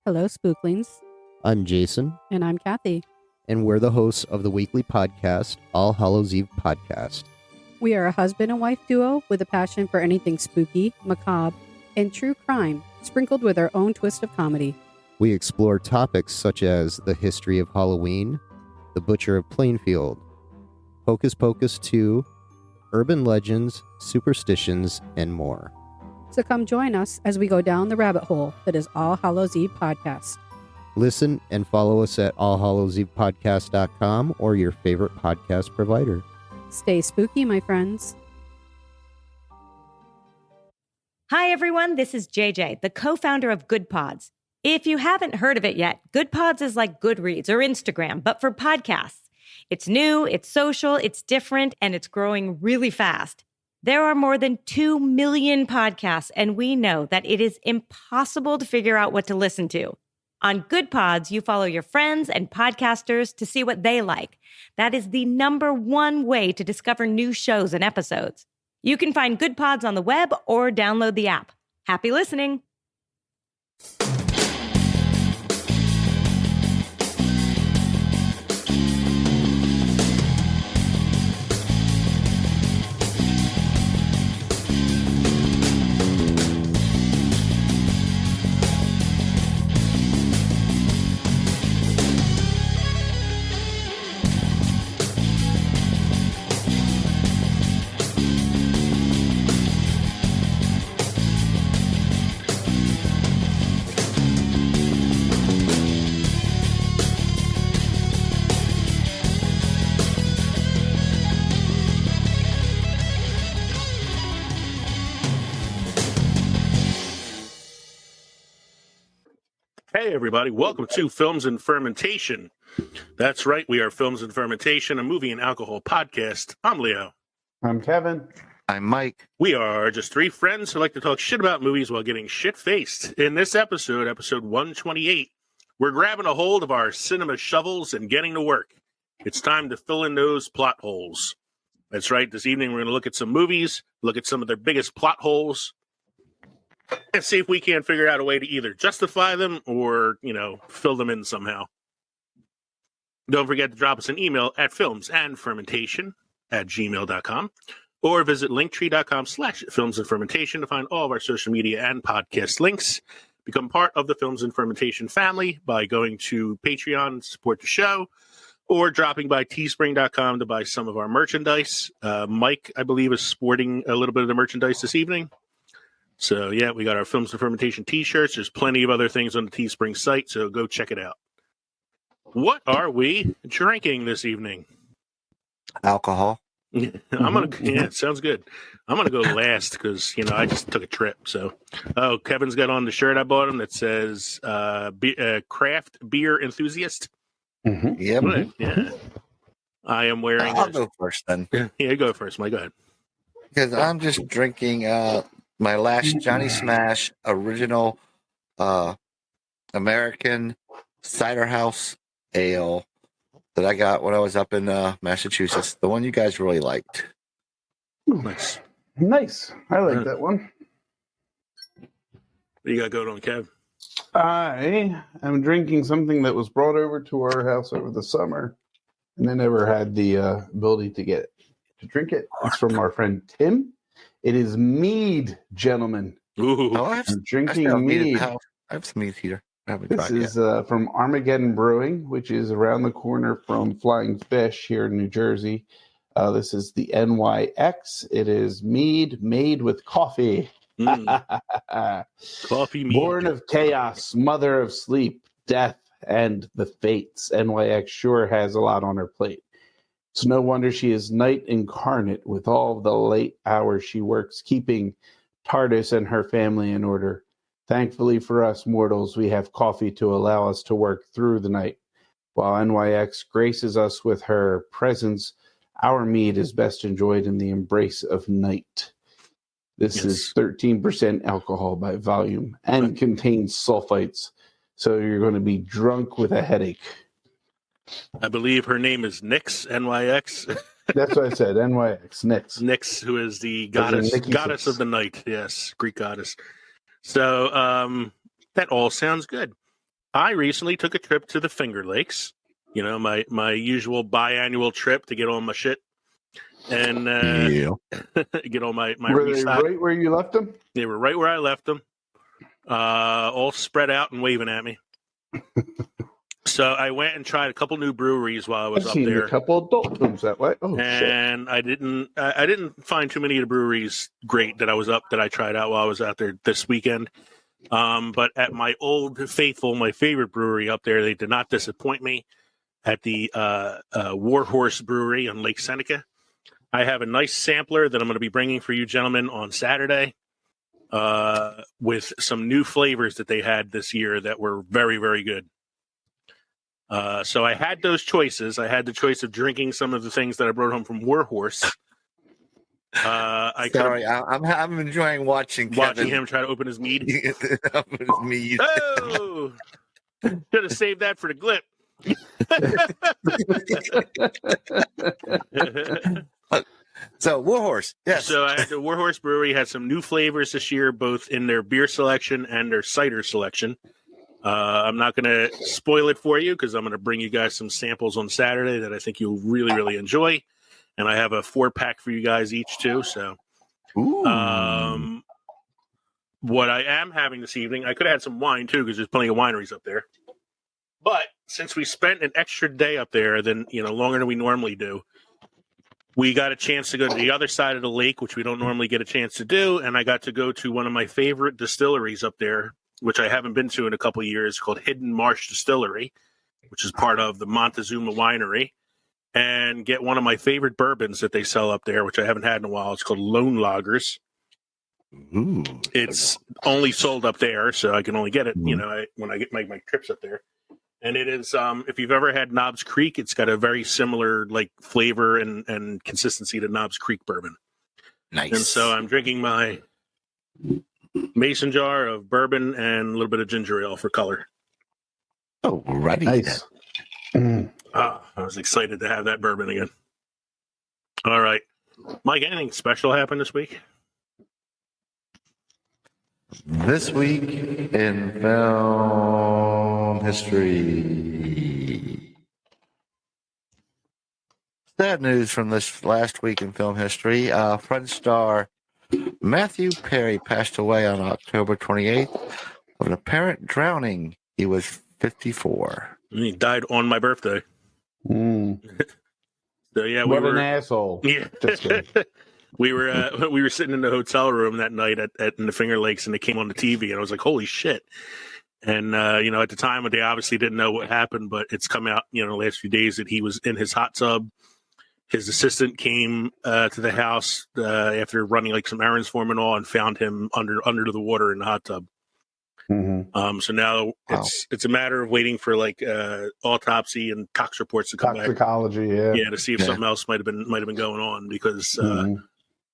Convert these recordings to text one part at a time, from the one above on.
Hello, Spooklings. I'm Jason, And I'm Kathy. and we're the hosts of the weekly podcast, All Hallows Eve Podcast. We are a husband and wife duo with a passion for anything spooky, macabre, and true crime, sprinkled with our own twist of comedy. We explore topics such as the history of Halloween, the Butcher of Plainfield, Hocus Pocus 2, urban legends, superstitions, and more. So come join us as we go down the rabbit hole that is All Hallows Eve Podcast. Listen and follow us at allhallowsevepodcast.com or your favorite podcast provider. Stay spooky, my friends. Hi, everyone. This is JJ, the co-founder of Good Pods. If you haven't heard of it yet, Good Pods is like Goodreads or Instagram, but for podcasts. It's new, it's social, it's different, and it's growing really fast. There are more than 2 million podcasts, and we know that it is impossible to figure out what to listen to. On Good Pods, you follow your friends and podcasters to see what they like. That is the number one way to discover new shows and episodes. You can find Good Pods on the web or download the app. Happy listening. Hey, everybody. Welcome to Films and Fermentation. That's right. We are Films and Fermentation, a movie and alcohol podcast. I'm Leo. I'm Kevin. I'm Mike. We are just three friends who like to talk shit about movies while getting shit-faced. In this episode 128, we're grabbing a hold of our cinema shovels and getting to work. It's time to fill in those plot holes. That's right. This evening, we're going to look at some movies, look at some of their biggest plot holes, and see if we can't figure out a way to either justify them or, fill them in somehow. Don't forget to drop us an email at filmsandfermentation@gmail.com or visit linktree.com/filmsandfermentation to find all of our social media and podcast links. Become part of the Films and Fermentation family by going to Patreon to support the show or dropping by teespring.com to buy some of our merchandise. Mike, I believe, is sporting a little bit of the merchandise this evening. So, yeah, we got our Films and Fermentation t-shirts. There's plenty of other things on the Teespring site, so go check it out. What are we drinking this evening? Alcohol. Sounds good. I'm going to go last because, I just took a trip. So, Kevin's got on the shirt I bought him that says craft beer enthusiast. Mm-hmm. Yep. Yeah. I am wearing... I'll go first then. Yeah, go first, Mike. Go ahead. Because I'm just drinking... my last Johnny Smash original American cider house ale that I got when I was up in Massachusetts. The one you guys really liked. Nice. I like that one. What do you got going on, Kev? I am drinking something that was brought over to our house over the summer, and I never had the ability to drink it. It's from our friend Tim. It is mead, gentlemen. Ooh. Oh, I'm drinking mead. I have some mead here. This is from Armageddon Brewing, which is around the corner from Flying Fish here in New Jersey. This is the NYX. It is mead made with coffee. Coffee mead. Born of chaos, mother of sleep, death, and the fates. NYX sure has a lot on her plate. It's no wonder she is night incarnate with all the late hours she works, keeping TARDIS and her family in order. Thankfully for us mortals, we have coffee to allow us to work through the night. While NYX graces us with her presence, our mead is best enjoyed in the embrace of night. This is 13% alcohol by volume and contains sulfites, so you're going to be drunk with a headache. I believe her name is Nyx, NYX. That's what I said, NYX, Nyx. Nyx, who is the goddess of the night. Yes, Greek goddess. So that all sounds good. I recently took a trip to the Finger Lakes. You know, my usual biannual trip to get all my shit and get all my Were they restock. right where you left them? They were right where I left them, all spread out and waving at me. So I went and tried a couple new breweries while I was I've up seen there. a couple adult films that way. Oh, shit. And I didn't find too many of the breweries great that I tried out while I was out there this weekend. But at my old faithful, my favorite brewery up there, they did not disappoint me. At the Warhorse Brewery on Lake Seneca, I have a nice sampler that I'm going to be bringing for you gentlemen on Saturday, with some new flavors that they had this year that were very, very good. So I had those choices. I had the choice of drinking some of the things that I brought home from Warhorse. I'm enjoying watching him try to open his mead. Oh, should have saved that for the glip. So Warhorse, yes. So the Warhorse Brewery had some new flavors this year, both in their beer selection and their cider selection. I'm not going to spoil it for you because I'm going to bring you guys some samples on Saturday that I think you'll really, really enjoy. And I have a 4-pack for you guys each too. So, what I am having this evening, I could have had some wine too because there's plenty of wineries up there. But since we spent an extra day up there than, longer than we normally do, we got a chance to go to the other side of the lake, which we don't normally get a chance to do. And I got to go to one of my favorite distilleries up there, which I haven't been to in a couple of years, called Hidden Marsh Distillery, which is part of the Montezuma Winery, and get one of my favorite bourbons that they sell up there, which I haven't had in a while. It's called Lone Lagers. Ooh. It's only sold up there, so I can only get it, when I get my trips up there. And it is, if you've ever had Knobs Creek, it's got a very similar flavor and consistency to Knobs Creek bourbon. Nice. And so I'm drinking my mason jar of bourbon and a little bit of ginger ale for color. Oh, righty. Nice. I was excited to have that bourbon again. All right. Mike, anything special happened this week? This week in film history. Sad news from this last week in film history. French star Matthew Perry passed away on October 28th of an apparent drowning. He was 54. He died on my birthday. So yeah, what an asshole. Yeah. Just kidding. We were sitting in the hotel room that night in the Finger Lakes, and it came on the TV, and I was like, "Holy shit!" And at the time, they obviously didn't know what happened, but it's come out, the last few days that he was in his hot tub. His assistant came to the house after running some errands for him and all, and found him under the water in the hot tub. Mm-hmm. So now it's a matter of waiting for autopsy and tox reports to come back. Toxicology, to see if something else might have been going on, because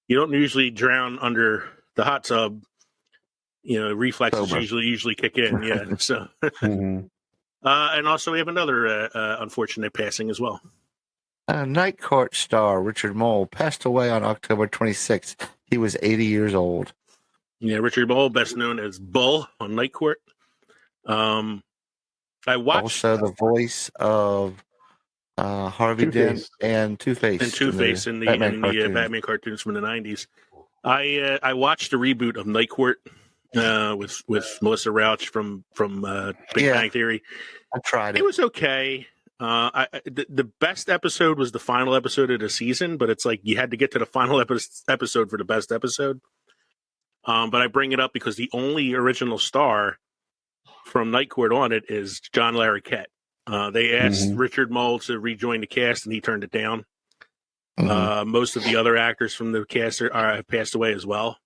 you don't usually drown under the hot tub. Reflexes usually kick in. Yeah. So, and also we have another unfortunate passing as well. Night Court star Richard Mole passed away on October 26th. He was 80 years old. Yeah, Richard Mole, best known as Bull on Night Court. I watched also the voice of Harvey Dent and Two-Face. And Two-Face in the Batman cartoons from the 90s. I watched the reboot of Night Court with Melissa Rauch from Big Bang Theory. I tried it. It was okay. The best episode was the final episode of the season, but it's you had to get to the final episode for the best episode. But I bring it up because the only original star from Night Court on it is John Larroquette. They asked Richard Mole to rejoin the cast, and he turned it down. Most of the other actors from the cast have passed away as well.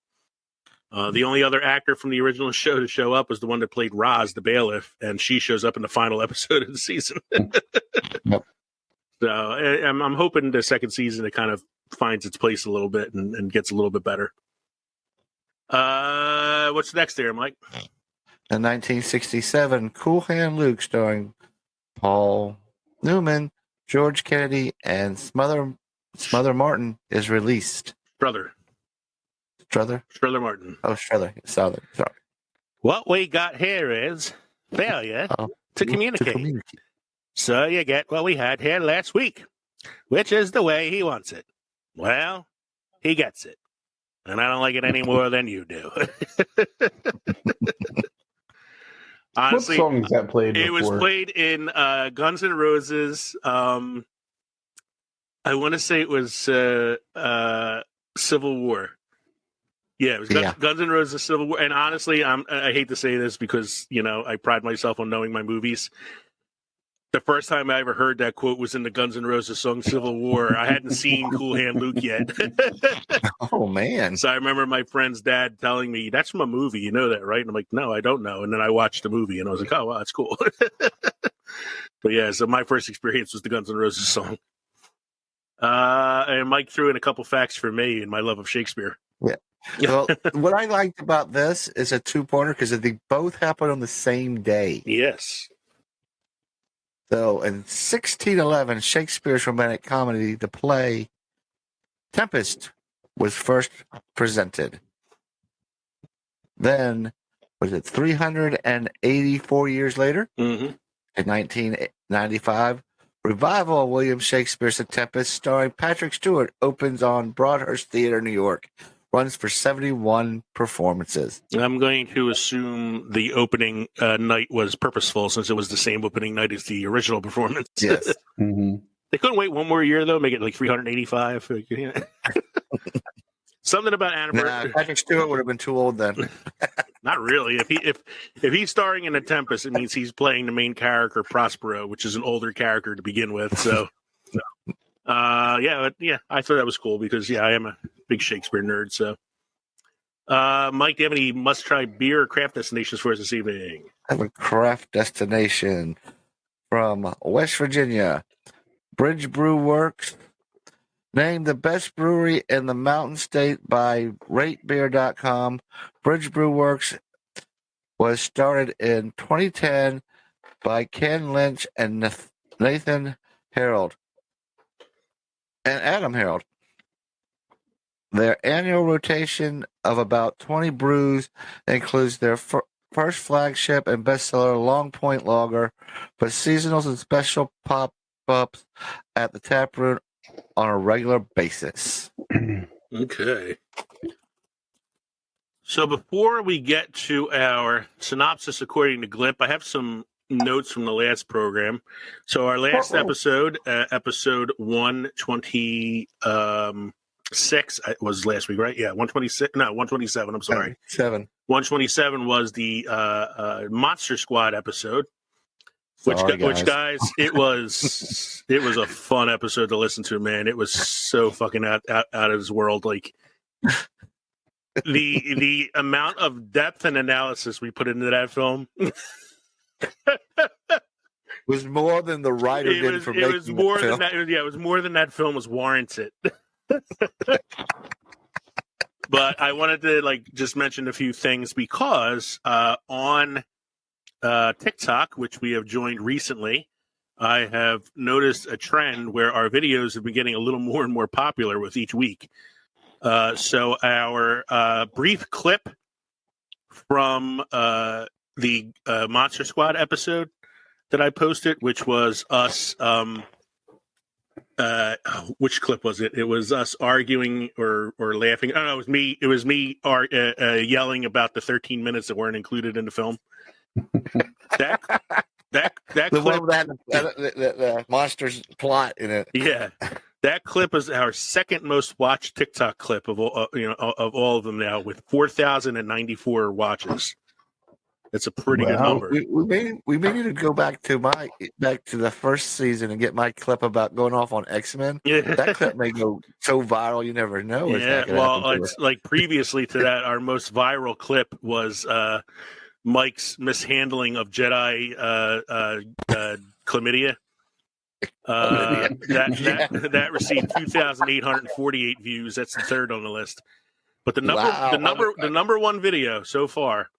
The only other actor from the original show to show up was the one that played Roz, the bailiff, and she shows up in the final episode of the season. Yep. So I'm hoping the second season it kind of finds its place a little bit and gets a little bit better. What's next there, Mike? In 1967, Cool Hand Luke, starring Paul Newman, George Kennedy, and Smother Martin, is released. Struther Martin. Oh, Struther. Sorry. What we got here is failure to communicate. So you get what we had here last week, which is the way he wants it. Well, he gets it. And I don't like it any more than you do. Honestly, what song is that played before? It was played in Guns N' Roses. I want to say it was Civil War. Yeah, it was Guns N' Roses Civil War. And honestly, I hate to say this because, I pride myself on knowing my movies. The first time I ever heard that quote was in the Guns N' Roses song Civil War. I hadn't seen Cool Hand Luke yet. Oh, man. So I remember my friend's dad telling me, that's from a movie. You know that, right? And I'm like, no, I don't know. And then I watched the movie and I was like, oh, wow, that's cool. But yeah, so my first experience was the Guns N' Roses song. And Mike threw in a couple facts for me and my love of Shakespeare. Yeah. Well, what I liked about this is a two-parter because they both happen on the same day. Yes. So in 1611, Shakespeare's romantic comedy, the play Tempest, was first presented. Then, was it 384 years later? Mm-hmm. In 1995, revival of William Shakespeare's The Tempest, starring Patrick Stewart, opens on Broadhurst Theater, New York. Runs for 71 performances. I'm going to assume the opening night was purposeful since it was the same opening night as the original performance. Yes. Mm-hmm. They couldn't wait one more year, though, make it like 385. Something about anniversary. Patrick Stewart would have been too old then. Not really. If he's starring in The Tempest, it means he's playing the main character, Prospero, which is an older character to begin with. So, I thought that was cool because, I am a big Shakespeare nerd. So, Mike, do you have any must-try beer or craft destinations for us this evening? I have a craft destination from West Virginia. Bridge Brew Works, named the best brewery in the Mountain State by RateBeer.com. Bridge Brew Works was started in 2010 by Ken Lynch and Nathan Harold and Adam Harold. Their annual rotation of about 20 brews includes their first flagship and bestseller Long Point Lager, but seasonals and special pop-ups at the tap room on a regular basis. Okay. So before we get to our synopsis according to Glip, I have some notes from the last program. So our last episode, episode 126, was last week, right? Yeah, 126. No, 127. I'm sorry. 127 was the Monster Squad episode. Which guys, it was a fun episode to listen to, man. It was so fucking out of this world. Like the amount of depth and analysis we put into that film was more than the writer did for making it was more than that. It was more than that film was warranted. But I wanted to just mention a few things because on TikTok, which we have joined recently, I have noticed a trend where our videos have been getting a little more and more popular with each week. So our brief clip from the Monster Squad episode that I posted, which was us. Which clip was it? It was us arguing or laughing. Oh no, it was me yelling about the 13 minutes that weren't included in the film. That clip, one that the monsters plot in it. Yeah, that clip is our second most watched TikTok clip of all of all of them now, with 4,094 watches. It's a pretty good number. We may need to go back to the first season and get my clip about going off on X-Men. Yeah. That clip may go so viral you never know. Yeah, well, it's like previously to that, our most viral clip was Mike's mishandling of Jedi chlamydia. That received 2,848 views. That's the third on the list. But the number one video so far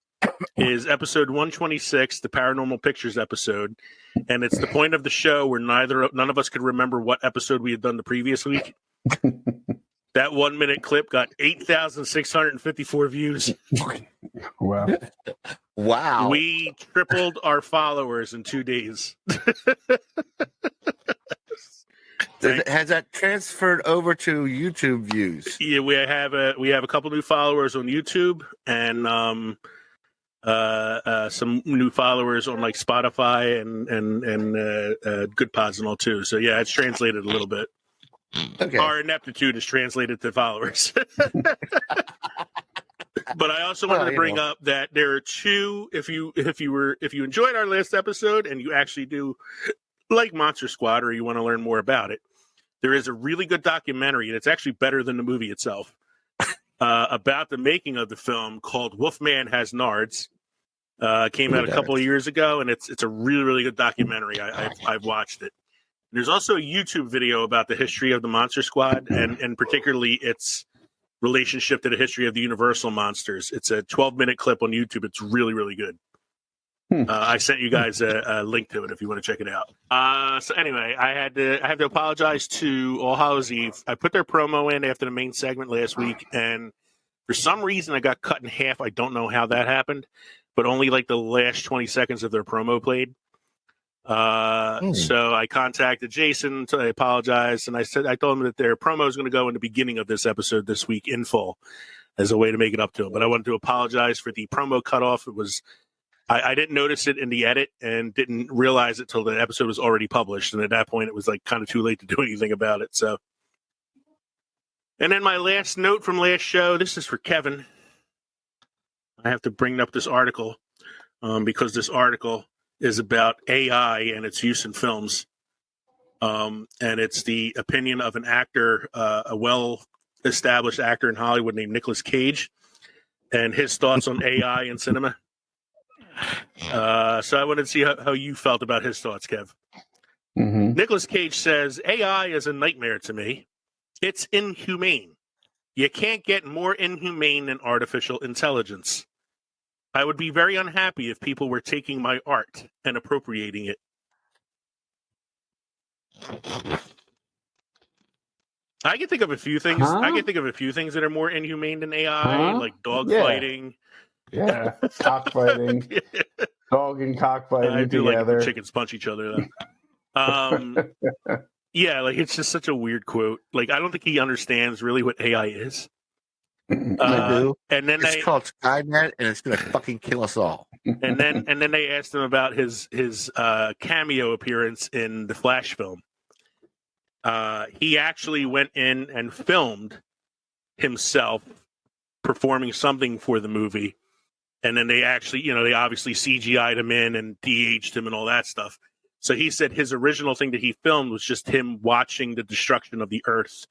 is episode 126, the Paranormal Pictures episode, and it's the point of the show where none of us could remember what episode we had done the previous week. That 1 minute clip got 8,654 views. Wow. Wow. We tripled our followers in 2 days. Has that transferred over to YouTube views? Yeah, we have a couple new followers on YouTube and some new followers on like Spotify and Good Pods and all too. So yeah, it's translated a little bit. Okay. Our ineptitude is translated to followers. But I also wanted to bring up that there are two. If you enjoyed our last episode and you actually do like Monster Squad or you want to learn more about it, there is a really good documentary, and it's actually better than the movie itself, about the making of the film called Wolfman Has Nards. Came out a couple of years ago, and it's a really, really good documentary. I've watched it. There's also a YouTube video about the history of the Monster Squad, and particularly its relationship to the history of the Universal monsters. It's a 12-minute clip on YouTube. It's really, really good. I sent you guys a link to it if you want to check it out. So anyway, I have to apologize to All Hallows Eve. I put their promo in after the main segment last week, and for some reason I got cut in half. I don't know how that happened, but only like the last 20 seconds of their promo played. So I contacted Jason. I apologized, and I told him that their promo is going to go in the beginning of this episode this week in full as a way to make it up to him. But I wanted to apologize for the promo cutoff. It was I didn't notice it in the edit and didn't realize it till the episode was already published, and at that point it was like kind of too late to do anything about it. So, and then my last note from last show. This is for Kevin. I have to bring up this article because this article is about AI and its use in films. And it's the opinion of an actor, a well-established actor in Hollywood named Nicolas Cage, and his thoughts on AI in cinema. So I wanted to see how you felt about his thoughts, Kev. Mm-hmm. Nicolas Cage says, AI is a nightmare to me. It's inhumane. You can't get more inhumane than artificial intelligence. I would be very unhappy if people were taking my art and appropriating it. I can think of a few things. I can think of a few things that are more inhumane than AI, like dog fighting. Yeah, cockfighting. Dog and cockfighting I do together. like when chickens punch each other, though. Yeah, like it's just such a weird quote. Like I don't think he understands really what AI is. I do. And then it's called Skynet, and it's going to fucking kill us all. And then they asked him about his cameo appearance in the Flash film. He actually went in and filmed himself performing something for the movie, and then they actually, they obviously CGI'd him in and de-aged him and all that stuff. So he said his original thing that he filmed was just him watching the destruction of the Earth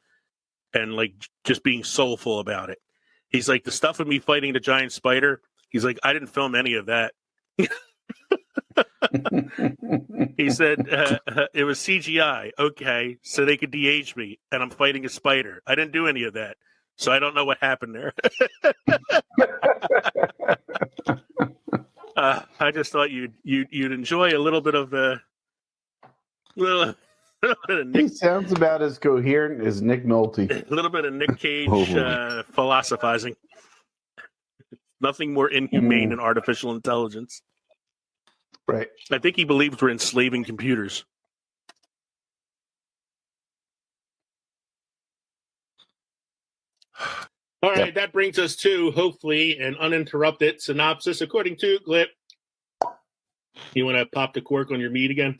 and like just being soulful about it. He's like, the stuff of me fighting the giant spider, he's like, I didn't film any of that. He said, it was CGI. Okay, so they could de-age me, and I'm fighting a spider. I didn't do any of that, so I don't know what happened there. I just thought you'd enjoy a little bit of He sounds about as coherent as Nick Nolte. A little bit of Nick Cage philosophizing. Nothing more inhumane than artificial intelligence. Right. I think he believes we're enslaving computers. All right, that brings us to, hopefully, an uninterrupted synopsis according to Glip. You want to pop the cork on your meat again?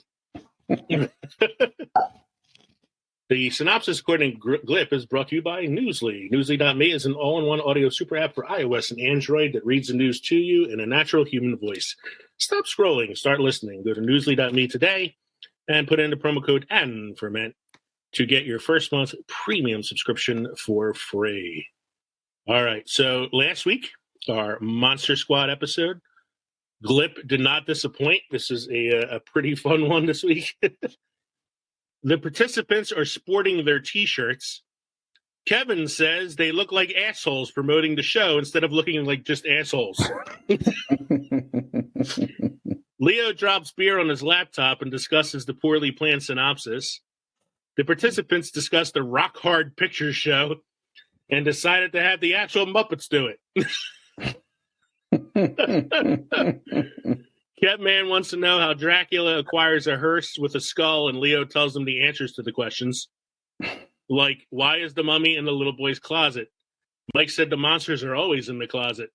The synopsis according to Glip is brought to you by Newsly. Newsly.me is an all-in-one audio super app for iOS and Android that reads the news to you in a natural human voice. Stop scrolling, start listening. Go to Newsly.me today and put in the promo code ANFERMENT to get your first month premium subscription for free. All right, so last week, our Monster Squad episode, Glip did not disappoint. This is a pretty fun one this week. The participants are sporting their T-shirts. Kevin says they look like assholes promoting the show instead of looking like just assholes. Leo drops beer on his laptop and discusses the poorly planned synopsis. The participants discuss the Rock Hard Picture Show. and decided to have the actual Muppets do it. Catman wants to know how Dracula acquires a hearse with a skull, and Leo tells him the answers to the questions. Like, why is the mummy in the little boy's closet? Mike said the monsters are always in the closet.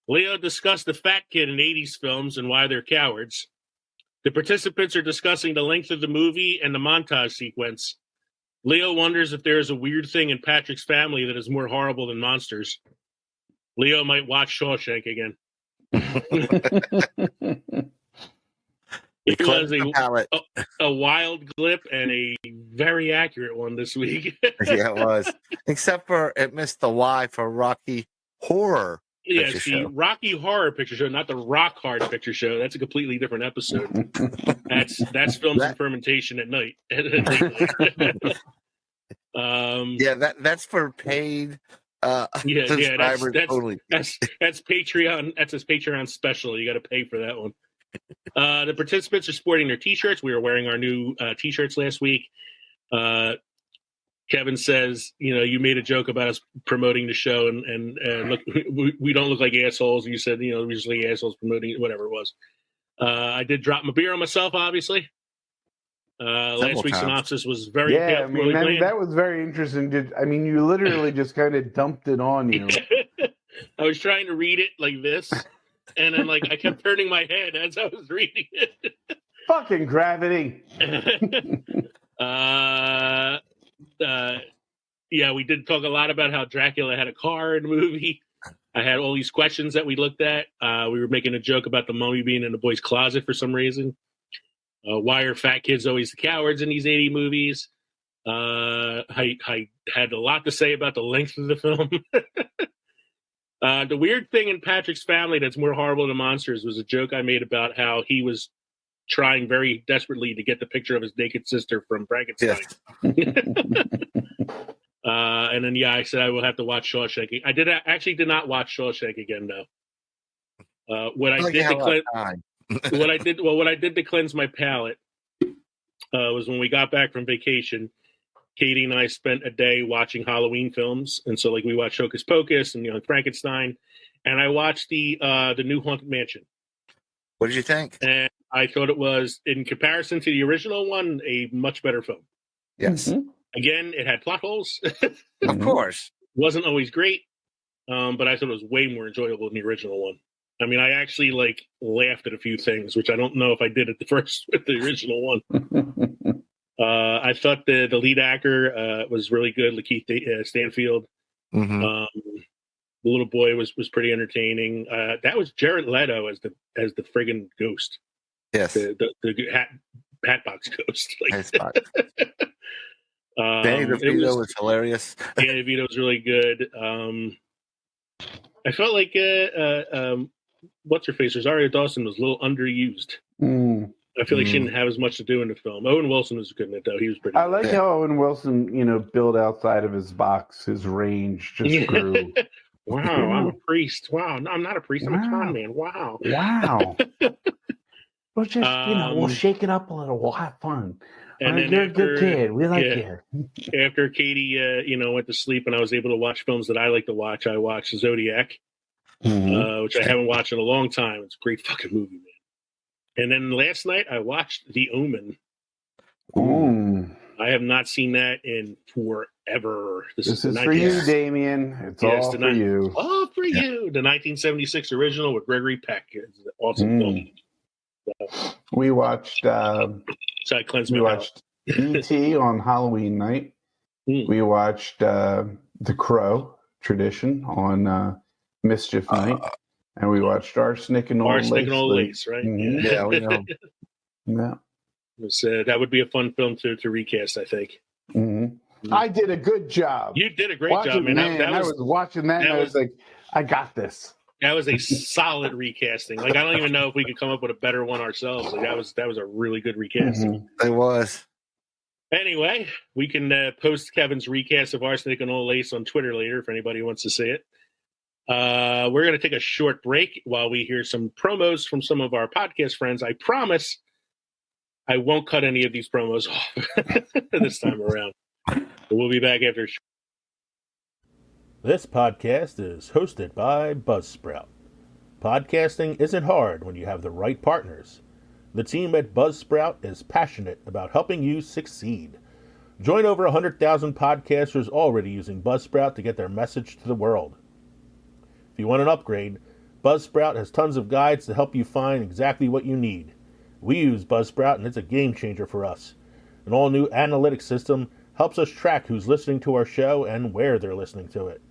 Leo discussed the fat kid in 80s films and why they're cowards. The participants are discussing the length of the movie and the montage sequence. Leo wonders if there is a weird thing in Patrick's family that is more horrible than monsters. Leo might watch Shawshank again. It was a wild clip and a very accurate one this week. Yeah, it was. Except for it missed the Y for Rocky Horror Yeah, Picture it's Show. the Rocky Horror Picture Show, not the Rock Hard Picture Show. That's a completely different episode. That's Films and Fermentation at night. That's for paid subscribers only. That's Patreon. That's his Patreon special. You got to pay for that one. The participants are sporting their T-shirts. We were wearing our new T-shirts last week. Kevin says, you made a joke about us promoting the show, and look, we don't look like assholes. You said, we're just like assholes promoting it, whatever it was. I did drop my beer on myself, obviously. Last week's synopsis was very that was very interesting. You literally just kind of dumped it on you. I was trying to read it like this, and then I kept turning my head as I was reading it. Fucking gravity. We did talk a lot about how Dracula had a car in the movie. I had all these questions that we looked at. We were making a joke about the mummy being in the boy's closet for some reason. Why are fat kids always the cowards in these 80 movies? I had a lot to say about the length of the film. The weird thing in Patrick's family that's more horrible than monsters was a joke I made about how he was trying very desperately to get the picture of his naked sister from Frankenstein. Yes. And then, I said I will have to watch Shawshank. I did not watch Shawshank again, though. What I did to cleanse my palate was when we got back from vacation, Katie and I spent a day watching Halloween films. And so we watched Hocus Pocus and Young Frankenstein, and I watched the new Haunted Mansion. What did you think? And I thought it was, in comparison to the original one, a much better film. Yes. Mm-hmm. Again, it had plot holes. Of course. It wasn't always great, but I thought it was way more enjoyable than the original one. I actually laughed at a few things, which I don't know if I did at the first with the original one. I thought the lead actor was really good, Lakeith Stanfield. Mm-hmm. The little boy was pretty entertaining. That was Jared Leto as the friggin' ghost. Yes, the Hatbox ghost. Danny DeVito was hilarious. Danny DeVito was really good. I felt like what's her face? Rosario Dawson was a little underused. I feel like she didn't have as much to do in the film. Owen Wilson was good in it, though. He was pretty. I like how Owen Wilson, built outside of his box. His range just grew. Wow, I'm a priest. Wow, no, I'm not a priest. I'm a con man. Wow. We'll just, we'll shake it up a little. We'll have fun. And then you're a good kid. We like you. After Katie, went to sleep and I was able to watch films that I like to watch, I watched Zodiac, which I haven't watched in a long time. It's a great fucking movie, man. And then last night I watched The Omen. I have not seen that in forever. This is for you, Damien. It's all for you. All for you. The 1976 original with Gregory Peck. It's an awesome film. So, we watched. So I cleansed my watched E.T. on Halloween night. We watched The Crow Tradition on Mischief night. And we watched Arsenic and Old Lace, right? Mm-hmm. Yeah, we know. Yeah. That would be a fun film to recast, I think. Mm-hmm. I did a good job. You did a great job, man. I was watching that and I was like, I got this. That was a solid recasting. I don't even know if we could come up with a better one ourselves. That was a really good recasting. It was. Anyway, we can post Kevin's recast of Arsenic and Old Lace on Twitter later if anybody wants to see it. We're going to take a short break while we hear some promos from some of our podcast friends. I promise I won't cut any of these promos off this time around. But we'll be back after This podcast is hosted by Buzzsprout. Podcasting isn't hard when you have the right partners. The team at Buzzsprout is passionate about helping you succeed. Join over 100,000 podcasters already using Buzzsprout to get their message to the world. If you want an upgrade, Buzzsprout has tons of guides to help you find exactly what you need. We use Buzzsprout and it's a game changer for us. An all-new analytics system helps us track who's listening to our show and where they're listening to it.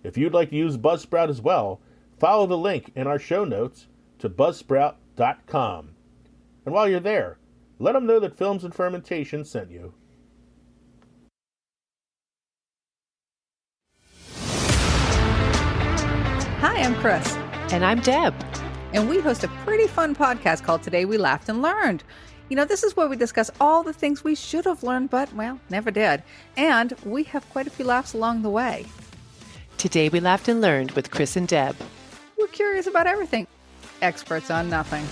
If you'd like to use Buzzsprout as well, follow the link in our show notes to buzzsprout.com. And while you're there, let them know that Films and Fermentation sent you. Hi, I'm Chris. And I'm Deb. And we host a pretty fun podcast called Today We Laughed and Learned. You know, this is where we discuss all the things we should have learned, but, well, never did. And we have quite a few laughs along the way. Today we laughed and learned with Chris and Deb. We're curious about everything, experts on nothing.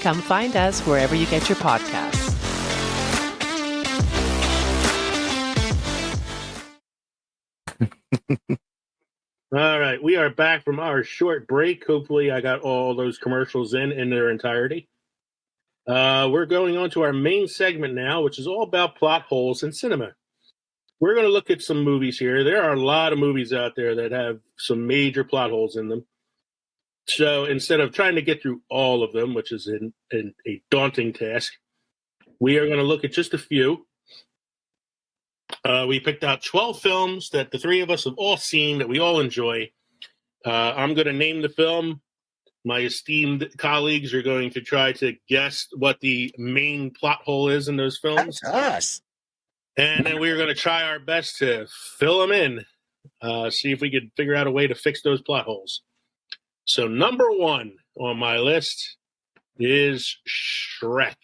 Come find us wherever you get your podcasts. All right, we are back from our short break. Hopefully I got all those commercials in their entirety. We're going on to our main segment now, which is all about plot holes in cinema. We're going to look at some movies here. There are a lot of movies out there that have some major plot holes in them. So instead of trying to get through all of them, which is a daunting task, we are going to look at just a few. We picked out 12 films that the three of us have all seen that we all enjoy. I'm going to name the film. My esteemed colleagues are going to try to guess what the main plot hole is in those films. That's us. And then we're going to try our best to fill them in, see if we could figure out a way to fix those plot holes. So number one on my list is Shrek.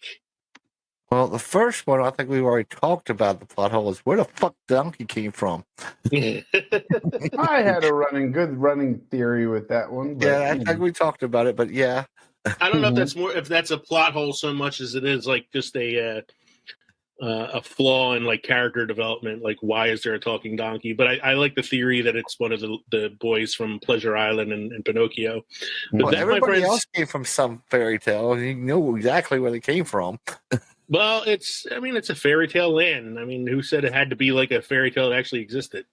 Well, the first one, I think we've already talked about the plot hole, is where the fuck Donkey came from. I had a good running theory with that one. But, Yeah, I think we talked about it, but yeah. I don't know if that's a plot hole so much as it is like just a flaw in like character development. Like, why is there a talking donkey? But I like the theory that it's one of the boys from Pleasure Island and Pinocchio. But Well, everybody else came from some fairy tale. You know exactly where they came from. Well, it's a fairy tale land. I mean, who said it had to be like a fairy tale that actually existed?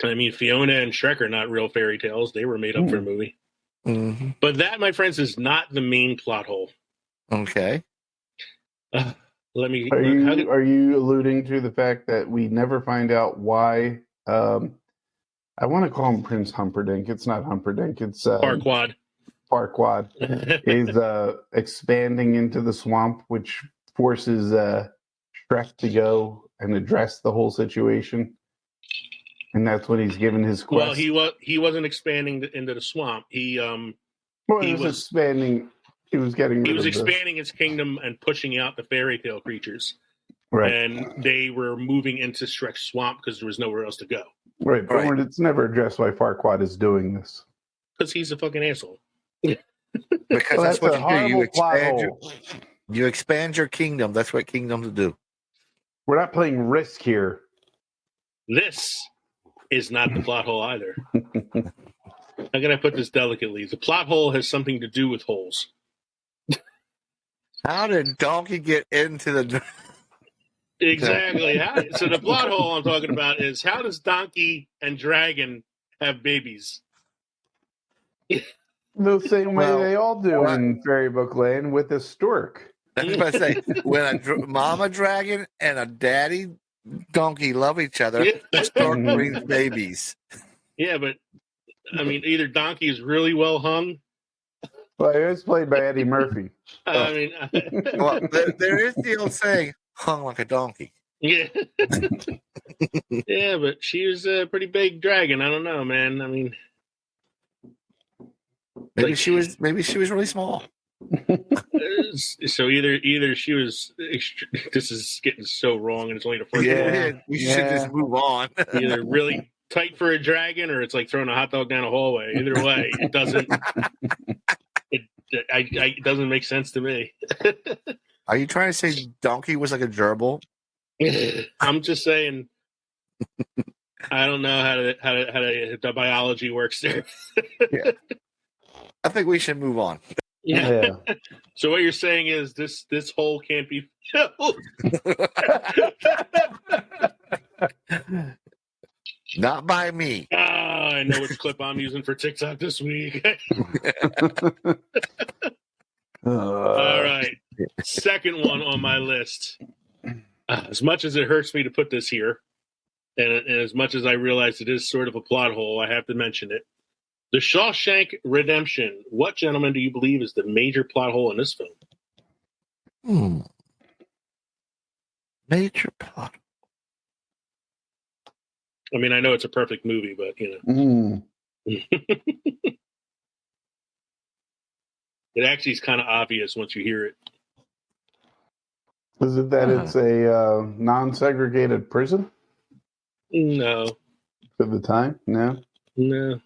I mean, Fiona and Shrek are not real fairy tales. They were made up for a movie. Mm-hmm. But that, my friends, is not the main plot hole. Okay. Are you alluding to the fact that we never find out why? I want to call him Prince Humperdinck. It's not Humperdinck. It's Farquaad. Farquaad is expanding into the swamp, which forces Shrek to go and address the whole situation. And that's when he's given his quest. Well, he wasn't expanding into the swamp. He was expanding. He was expanding his kingdom and pushing out the fairy tale creatures. Right. And they were moving into Shrek's swamp because there was nowhere else to go. Right. But it's never addressed why Farquaad is doing this. Because he's a fucking asshole. Because that's what you do. You expand your kingdom. That's what kingdoms do. We're not playing Risk here. This is not the plot hole either. How can I put this delicately? The plot hole has something to do with holes. How did Donkey get into the... Exactly. So the plot hole I'm talking about is, how does Donkey and Dragon have babies? The same way they all do in Fairy Book Land with a stork. I was about to say, when a mama dragon and a daddy donkey love each other, the stork brings babies. Yeah, but I mean, either Donkey is really well hung. Well, it was played by Eddie Murphy. I mean, well, there is the old saying, hung like a donkey. Yeah. Yeah, but she was a pretty big dragon. I don't know, man. I mean, maybe she was really small. So either she was. This is getting so wrong, and it's only the first. We should just move on. Either really tight for a dragon, or it's like throwing a hot dog down a hallway. Either way, it doesn't. It doesn't make sense to me. Are you trying to say donkey was like a gerbil? I'm just saying. I don't know how the biology works there. Yeah. I think we should move on. Yeah. So what you're saying is this hole can't be filled. Not by me. I know which clip I'm using for TikTok this week. All right. Second one on my list. As much as it hurts me to put this here, and as much as I realize it is sort of a plot hole, I have to mention it. The Shawshank Redemption. What, gentlemen, do you believe is the major plot hole in this film? Major plot. I mean, I know it's a perfect movie, but, it actually is kind of obvious once you hear it. Is it that it's a non-segregated prison? No. At the time? No? No.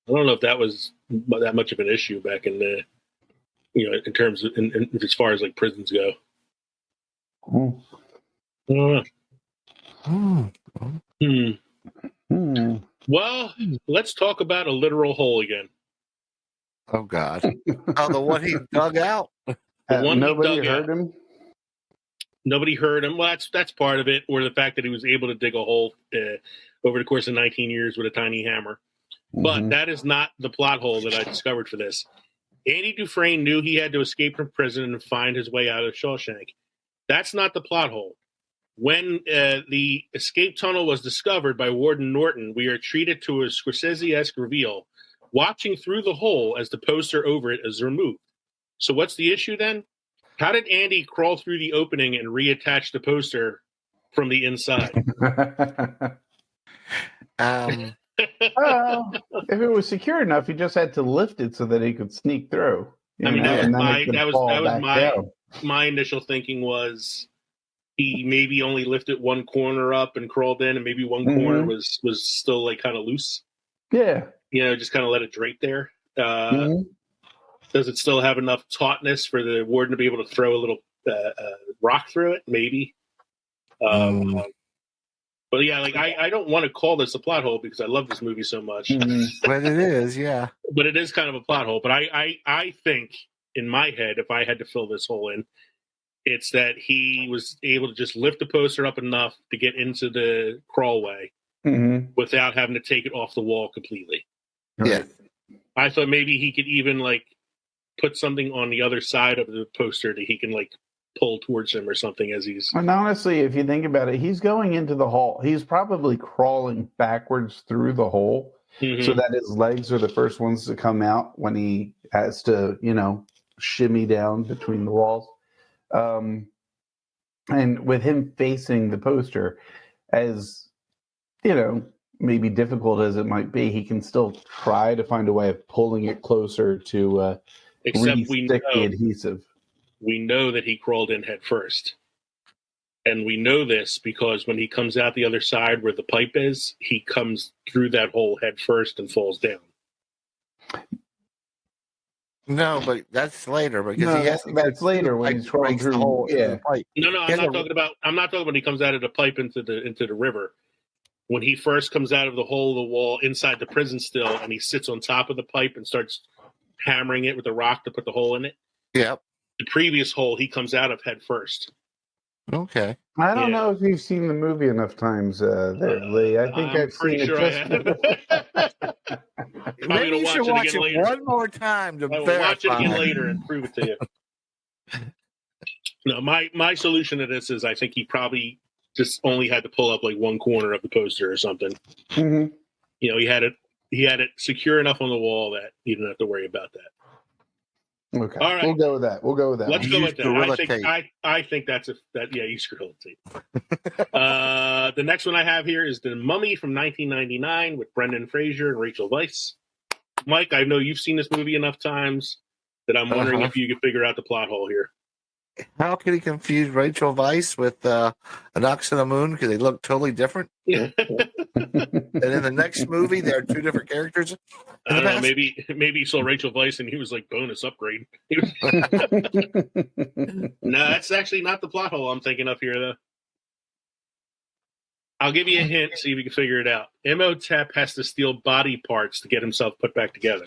I don't know if that was that much of an issue back in the, in terms of, as far as like prisons go. I don't know. Well, let's talk about a literal hole again. Oh, God. Oh, the one he dug out? Nobody heard him? Nobody heard him. Well, that's part of it, or the fact that he was able to dig a hole over the course of 19 years with a tiny hammer. But that is not the plot hole that I discovered for this. Andy Dufresne knew he had to escape from prison and find his way out of Shawshank. That's not the plot hole. When the escape tunnel was discovered by Warden Norton, we are treated to a Scorsese-esque reveal, watching through the hole as the poster over it is removed. So what's the issue then? How did Andy crawl through the opening and reattach the poster from the inside? If it was secure enough, he just had to lift it so that he could sneak through. I mean, that was my initial thinking was he maybe only lifted one corner up and crawled in, and maybe one corner was still like kind of loose. Yeah, just kind of let it drape there. Does it still have enough tautness for the warden to be able to throw a little rock through it? Maybe. But yeah, like I don't want to call this a plot hole because I love this movie so much. But it is, yeah. But it is kind of a plot hole. But I think in my head, if I had to fill this hole in, it's that he was able to just lift the poster up enough to get into the crawlway without having to take it off the wall completely. Yeah. I thought maybe he could even like put something on the other side of the poster that he can like pull towards him or something as he's. And honestly, if you think about it, he's going into the hole. He's probably crawling backwards through the hole so that his legs are the first ones to come out when he has to, shimmy down between the walls. And with him facing the poster, as maybe difficult as it might be, he can still try to find a way of pulling it closer to re-stick the adhesive. We know that he crawled in head first. And we know this because when he comes out the other side where the pipe is, he comes through that hole head first and falls down. No, but that's later because that's later when he's crawling through the hole. Yeah. The pipe. No, I'm not talking about when he comes out of the pipe into the river. When he first comes out of the hole of the wall inside the prison still, and he sits on top of the pipe and starts hammering it with a rock to put the hole in it. Yep. The previous hole he comes out of head first. Okay. I don't know if you've seen the movie enough times there, Lee. I think I've seen it just. Maybe you should watch it one more time to verify. I'll watch it again later and prove it to you. No, my solution to this is I think he probably just only had to pull up like one corner of the poster or something. He had it secure enough on the wall that you didn't have to worry about that. Okay, all right, we'll go with that. Let's go with that. I think that's use Gorilla Tape. The next one I have here is The Mummy from 1999 with Brendan Fraser and Rachel Weisz. Mike, I know you've seen this movie enough times that I'm wondering if you can figure out the plot hole here. How could he confuse Rachel Weisz with An Ox and the Moon because they look totally different? And in the next movie, there are two different characters. I don't know. Maybe he saw Rachel Weisz and he was like bonus upgrade. No, that's actually not the plot hole I'm thinking of here, though. I'll give you a hint, see if you can figure it out. Imhotep has to steal body parts to get himself put back together.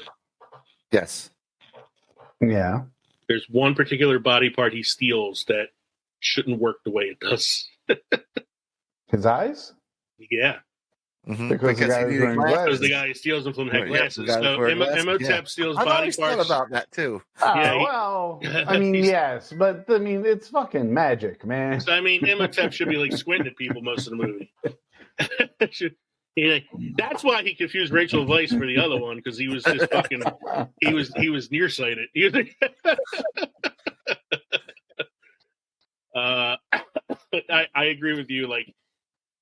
Yes. Yeah. There's one particular body part he steals that shouldn't work the way it does. His eyes? Yeah. Mm-hmm. Because the guy was wearing glasses. Because the guy who steals them from had glasses. So Imhotep steals I've body always thought parts. about that too. Yeah, well, I mean, yes, but I mean, it's fucking magic, man. So, I mean, Imhotep should be like squinting at people most of the movie. That's why he confused Rachel Weisz for the other one, because he was just fucking. He was nearsighted. I agree with you. Like,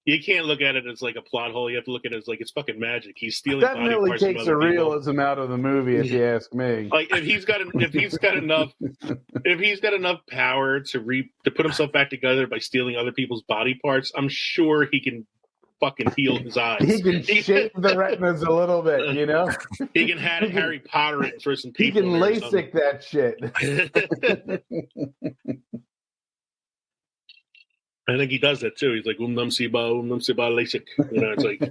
you can't look at it as like a plot hole. You have to look at it as like it's fucking magic. He's stealing body Definitely parts from takes other the people. realism out of the movie, if you ask me. Like if he's got enough power to put himself back together by stealing other people's body parts, I'm sure he can fucking heal his eyes. He can shape the retinas a little bit, you know. He can Harry Potter it for some people. He can LASIK that shit. I think he does that too. He's like num si ba LASIK. You know, it's like.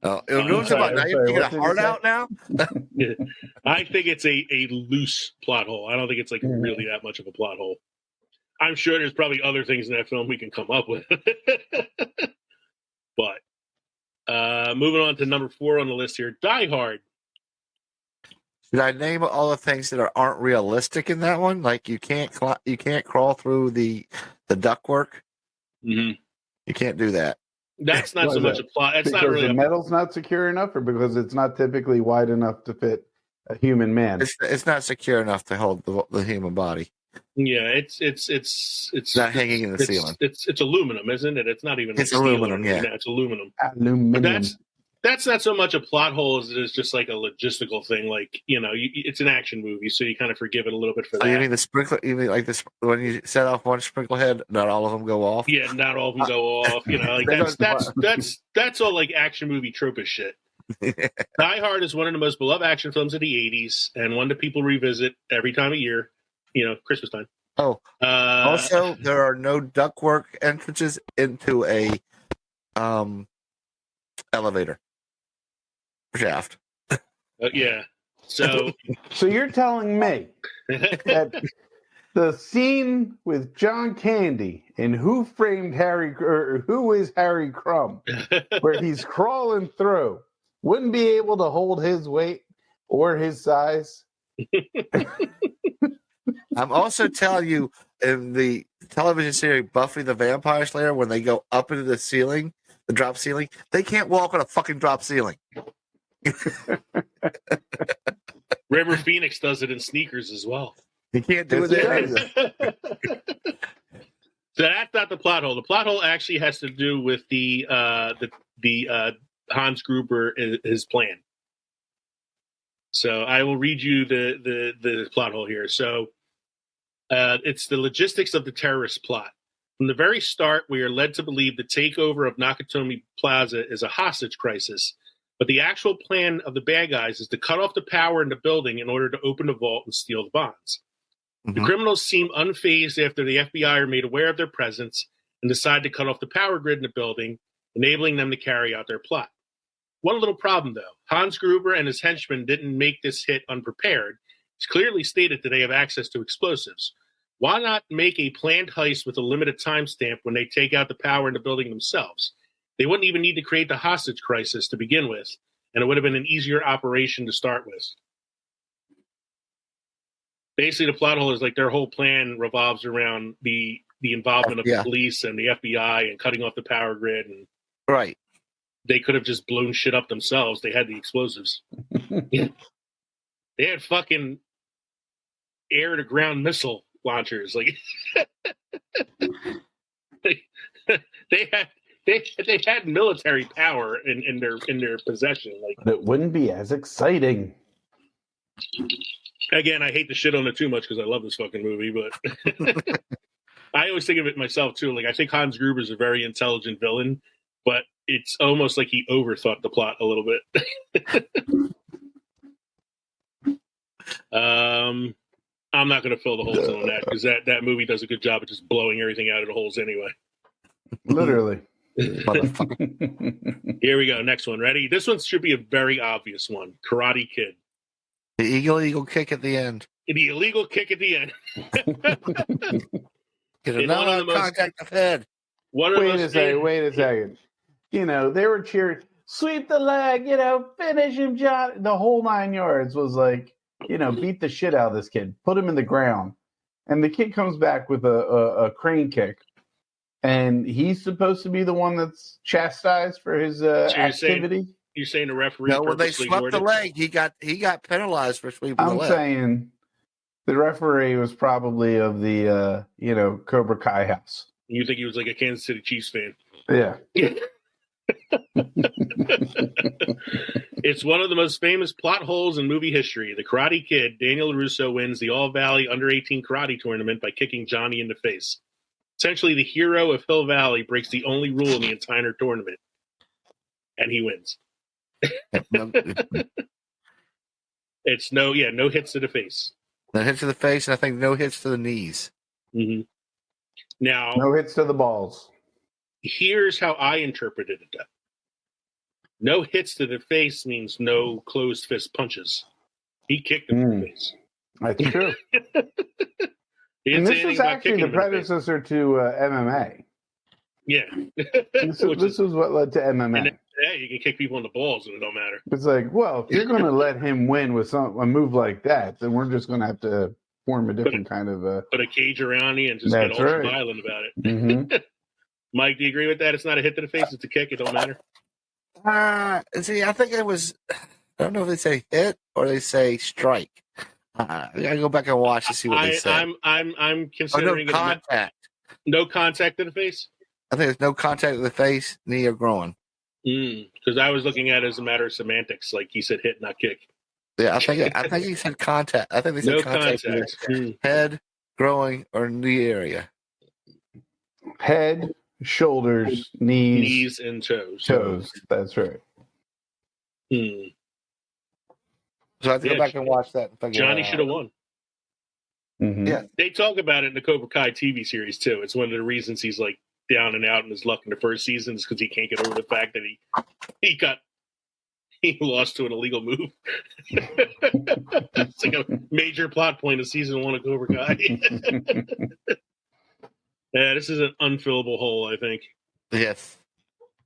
Oh, now you get a heart out now. Yeah. I think it's a loose plot hole. I don't think it's like really that much of a plot hole. I'm sure there's probably other things in that film we can come up with. But moving on to number 4 on the list here, Die Hard. Should I name all the things that aren't realistic in that one? Like you can't crawl through the ductwork. Mm-hmm. You can't do that. That's not so much a plot. That's because not really the metal's not secure enough, or because it's not typically wide enough to fit a human man. It's not secure enough to hold the human body. Yeah, it's not hanging in the ceiling. It's aluminum, isn't it? It's not even. It's aluminum. Yeah, it's aluminum. Aluminum. But that's not so much a plot hole as it is just like a logistical thing. Like, you know, it's an action movie, so you kind of forgive it a little bit for that. You mean the sprinkler? You mean like this when you set off one sprinkle head, not all of them go off? Yeah, not all of them go off. You know, like that's all like action movie tropish shit. Die Hard is one of the most beloved action films of the 80s and one that people revisit every time of year. You know, Christmas time. Oh, also there are no ductwork entrances into a elevator shaft. Yeah. So you're telling me that the scene with John Candy in Who Framed Harry or Who is Harry Crumb, where he's crawling through, wouldn't be able to hold his weight or his size? I'm also telling you, in the television series Buffy the Vampire Slayer, when they go up into the ceiling, the drop ceiling, they can't walk on a fucking drop ceiling. River Phoenix does it in Sneakers as well. He can't do it. So that's not the plot hole. The plot hole actually has to do with the Hans Gruber his plan. So I will read you the plot hole here. So it's the logistics of the terrorist plot. From the very start, we are led to believe the takeover of Nakatomi Plaza is a hostage crisis, but the actual plan of the bad guys is to cut off the power in the building in order to open the vault and steal the bonds. Mm-hmm. The criminals seem unfazed after the FBI are made aware of their presence and decide to cut off the power grid in the building, enabling them to carry out their plot. One little problem, though. Hans Gruber and his henchmen didn't make this hit unprepared. It's clearly stated that they have access to explosives. Why not make a planned heist with a limited timestamp when they take out the power in the building themselves? They wouldn't even need to create the hostage crisis to begin with, and it would have been an easier operation to start with. Basically, the plot hole is like their whole plan revolves around the involvement of the police and the FBI and cutting off the power grid. And right. They could have just blown shit up themselves. They had the explosives. They had fucking air-to-ground missile launchers. Like they had military power in their possession. Like, but it wouldn't be as exciting. Again, I hate to shit on it too much because I love this fucking movie, but I always think of it myself too. Like, I think Hans Gruber is a very intelligent villain, but it's almost like he overthought the plot a little bit. I'm not going to fill the holes on that because that movie does a good job of just blowing everything out of the holes anyway. Literally. Motherfucker. Here we go. Next one. Ready? This one should be a very obvious one. Karate Kid. The eagle kick at the end. The illegal kick at the end. Get In a one of the most- contact of head. Wait a second. You know, they were cheering, sweep the leg, finish him, John. The whole 9 yards was like, beat the shit out of this kid, put him in the ground. And the kid comes back with a crane kick. And he's supposed to be the one that's chastised for his activity. You're saying the referee? No, when they swept the leg, he got penalized for sweeping the leg. I'm saying the referee was probably of the Cobra Kai house. You think he was like a Kansas City Chiefs fan? Yeah. It's one of the most famous plot holes in movie history. The Karate Kid, Daniel LaRusso, wins the All Valley Under-18 Karate Tournament by kicking Johnny in the face. Essentially, the hero of Hill Valley breaks the only rule in the entire tournament, and he wins. It's no hits to the face. No hits to the face, and I think no hits to the knees. Mm-hmm. Now, no hits to the balls. Here's how I interpreted it. No hits to the face means no closed fist punches. He kicked him in the face. That's true. And this was actually the predecessor to MMA. Yeah. This is what led to MMA. And then, you can kick people in the balls and it don't matter. It's like, well, if you're going to let him win with a move like that, then we're just going to have to form a different kind of... put a cage around you and just get ultra violent about it. Mm-hmm. Mike, do you agree with that? It's not a hit to the face, it's a kick. It don't matter. See, I think it was... I don't know if they say hit or they say strike. I gotta go back and watch to see what they say. I'm considering no contact. No contact to the face? I think it's no contact with the face, knee, or groin. Because I was looking at it as a matter of semantics, like he said hit, not kick. Yeah, I think he said contact. I think they said no contact. Head, groin, or knee area. Head, shoulders, knees, and toes. Toes. That's right. So I have to go back and watch that. And Johnny should have won. Mm-hmm. Yeah, they talk about it in the Cobra Kai TV series too. It's one of the reasons he's like down and out in his luck in the first season is because he can't get over the fact that he lost to an illegal move. It's like a major plot point of season 1 of Cobra Kai. Yeah, this is an unfillable hole, I think. Yes.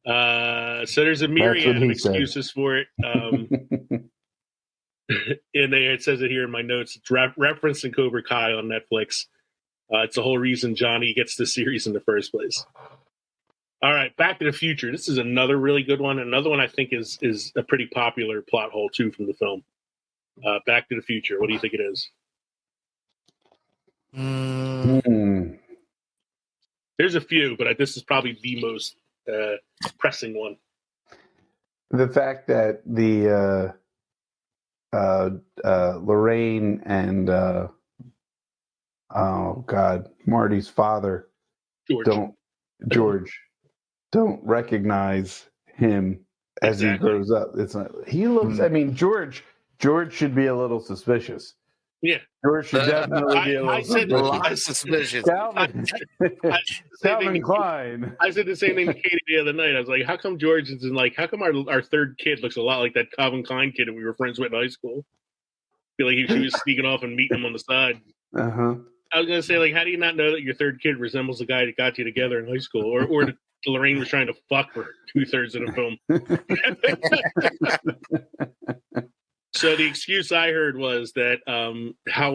So there's a myriad of excuses for it. And it says it here in my notes. It's referencing Cobra Kai on Netflix. It's the whole reason Johnny gets the series in the first place. All right, Back to the Future. This is another really good one. Another one I think is a pretty popular plot hole, too, from the film. Back to the Future. What do you think it is? There's a few, but this is probably the most pressing one. The fact that the Lorraine and Marty's father George don't recognize him as he grows up. It's not. He looks. I mean, George should be a little suspicious. Yeah, George should definitely be a little suspicious. Calvin Klein. I said the same thing to Katie the other night. I was like, how come George is how come our third kid looks a lot like that Calvin Klein kid that we were friends with in high school? I feel like she was sneaking off and meeting him on the side. Uh-huh. I was going to say, how do you not know that your third kid resembles the guy that got you together in high school? Or that Lorraine was trying to fuck for 2/3 of the film. So the excuse I heard was that how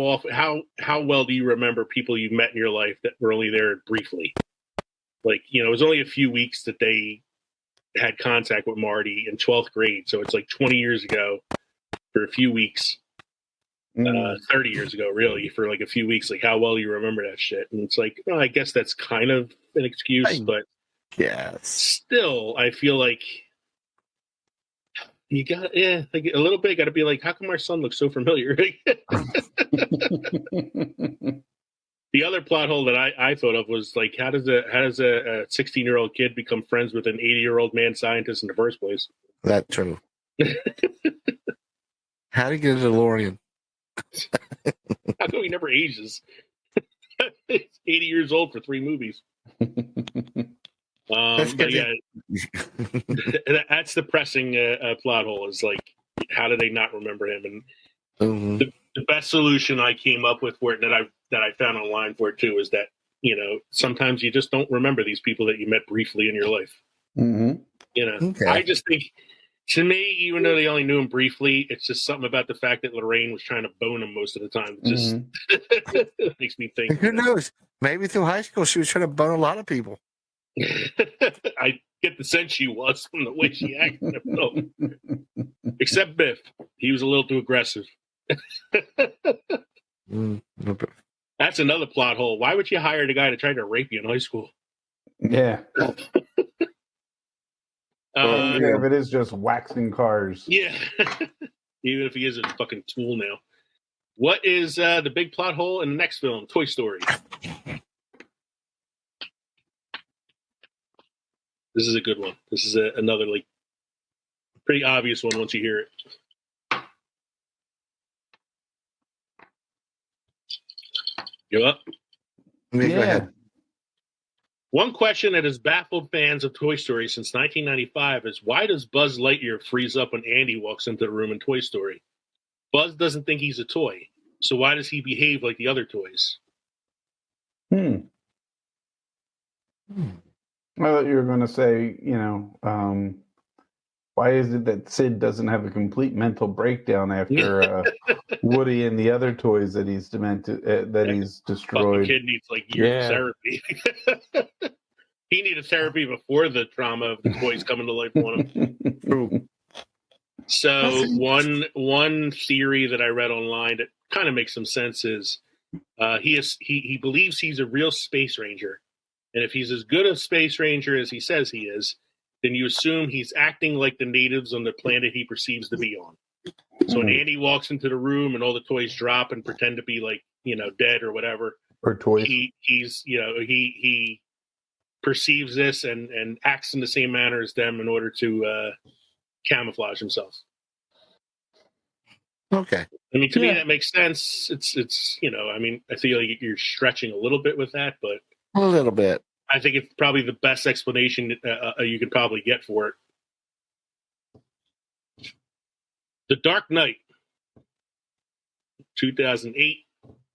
well do you remember people you met in your life that were only there briefly? It was only a few weeks that they had contact with Marty in 12th grade. So it's 20 years ago for a few weeks. 30 years ago, really, for a few weeks. How well do you remember that shit? And it's I guess that's kind of an excuse, but still, I feel like you got a little bit. Got to be how come our son looks so familiar? The other plot hole that I thought of was how does a 16-year-old kid become friends with an 80-year-old man scientist in the first place? That's true. How do you get a DeLorean? How come he never ages? He's 80 years old for 3 movies. But yeah, that's the pressing plot hole. Is like, how do they not remember him? And the best solution I came up with for it that I found online for it too is that sometimes you just don't remember these people that you met briefly in your life. Okay. I just think, to me, even though they only knew him briefly, it's just something about the fact that Lorraine was trying to bone him most of the time. It just makes me think. Who knows? Maybe through high school she was trying to bone a lot of people. I get the sense she was from the way she acted in the film. Except Biff. He was a little too aggressive. That's another plot hole. Why would you hire the guy to try to rape you in high school? Yeah. If it is just waxing cars. Yeah. Even if he is a fucking tool now. What is the big plot hole in the next film, Toy Story? This is a good one. This is another pretty obvious one once you hear it. You up? Yeah. Go ahead. One question that has baffled fans of Toy Story since 1995 is, why does Buzz Lightyear freeze up when Andy walks into the room in Toy Story? Buzz doesn't think he's a toy, so why does he behave like the other toys? I thought you were going to say, why is it that Sid doesn't have a complete mental breakdown after Woody and the other toys that he's he's destroyed? Fucking kid needs years of therapy. He needed therapy before the trauma of the toys coming to life on him. So one theory that I read online that kind of makes some sense is he believes he's a real space ranger, and if he's as good a space ranger as he says he is, then you assume he's acting like the natives on the planet he perceives to be on. So when Andy walks into the room and all the toys drop and pretend to be dead or whatever, or toys, he perceives this and acts in the same manner as them in order to camouflage himself. Okay. I mean, to me that makes sense. It's I feel like you're stretching a little bit with that, but a little bit. I think it's probably the best explanation you can probably get for it. The Dark Knight, 2008,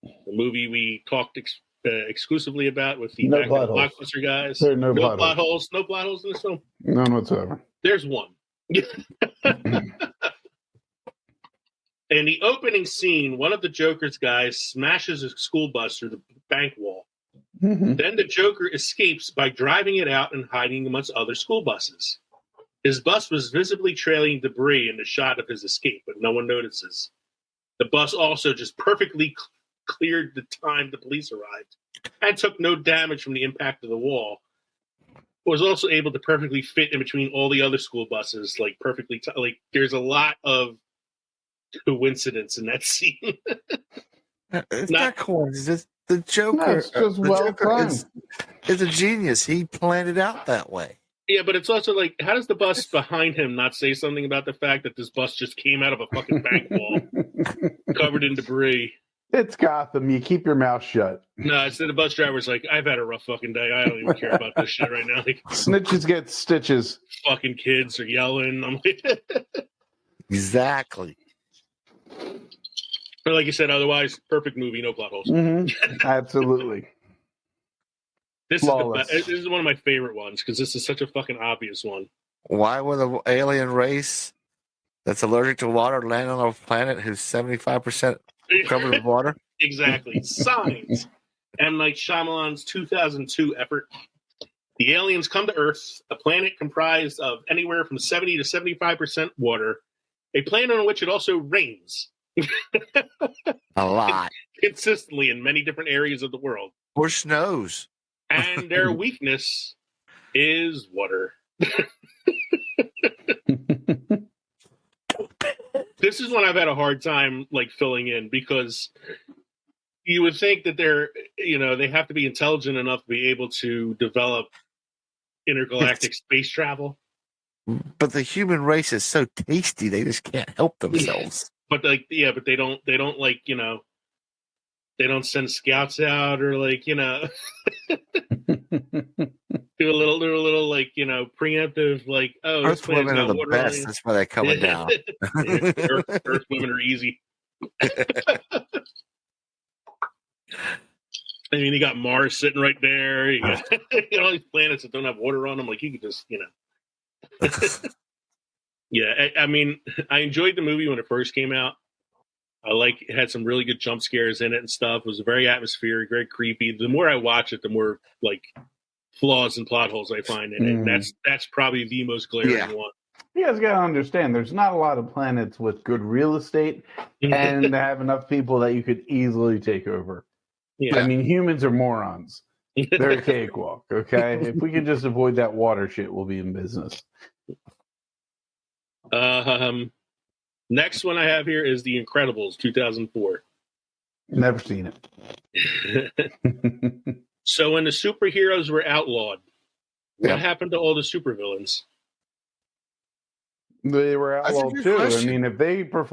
the movie we talked exclusively about with the Blockbuster guys. There are no plot holes. No plot holes in this film? None whatsoever. There's one. In the opening scene, one of the Joker's guys smashes a school bus through the bank wall. Then the Joker escapes by driving it out and hiding amongst other school buses. His bus was visibly trailing debris in the shot of his escape, but no one notices. The bus also just perfectly cleared the time the police arrived and took no damage from the impact of the wall. It was also able to perfectly fit in between all the other school buses, perfectly. There's a lot of coincidence in that scene. It's not coincidence. The Joker, no, it's just is a genius. He planned it out that way. Yeah, but it's also how does the bus behind him not say something about the fact that this bus just came out of a fucking bank wall covered in debris? It's Gotham. You keep your mouth shut. No, it's the bus driver's like, I've had a rough fucking day. I don't even care about this shit right now. Snitches get stitches. Fucking kids are yelling. I'm like, exactly. But like you said, otherwise, perfect movie, no plot holes. Absolutely. This is one of my favorite ones because this is such a fucking obvious one. Why would an alien race that's allergic to water land on a planet who's 75% covered with water? Exactly. Signs. M. Night Shyamalan's 2002 effort. The aliens come to Earth, a planet comprised of anywhere from 70 to 75% water, a planet on which it also rains. A lot. Consistently in many different areas of the world. Or snows. And their weakness is water. This is one I've had a hard time filling in because you would think that they have to be intelligent enough to be able to develop intergalactic space travel. But the human race is so tasty, they just can't help themselves. But but they don't they don't send scouts out or do a little like preemptive like, oh, this Earth planet's women are got the water on best. it. That's why they're coming down. Yeah, Earth women are easy. I mean, you got Mars sitting right there. You got all these planets that don't have water on them. Like, you could just, Yeah, I mean, I enjoyed the movie when it first came out. It had some really good jump scares in it and stuff. It was very atmospheric, very creepy. The more I watch it, the more like flaws and plot holes I find in it. And that's probably the most glaring one. You guys got to understand, there's not a lot of planets with good real estate and have enough people that you could easily take over. Yeah. I mean, humans are morons. They're a cakewalk, okay? If we could just avoid that water shit, we'll be in business. Next one I have here is The Incredibles, 2004. Never seen it. So when the superheroes were outlawed, what happened to all the supervillains? They were outlawed too. Question. I mean, if they were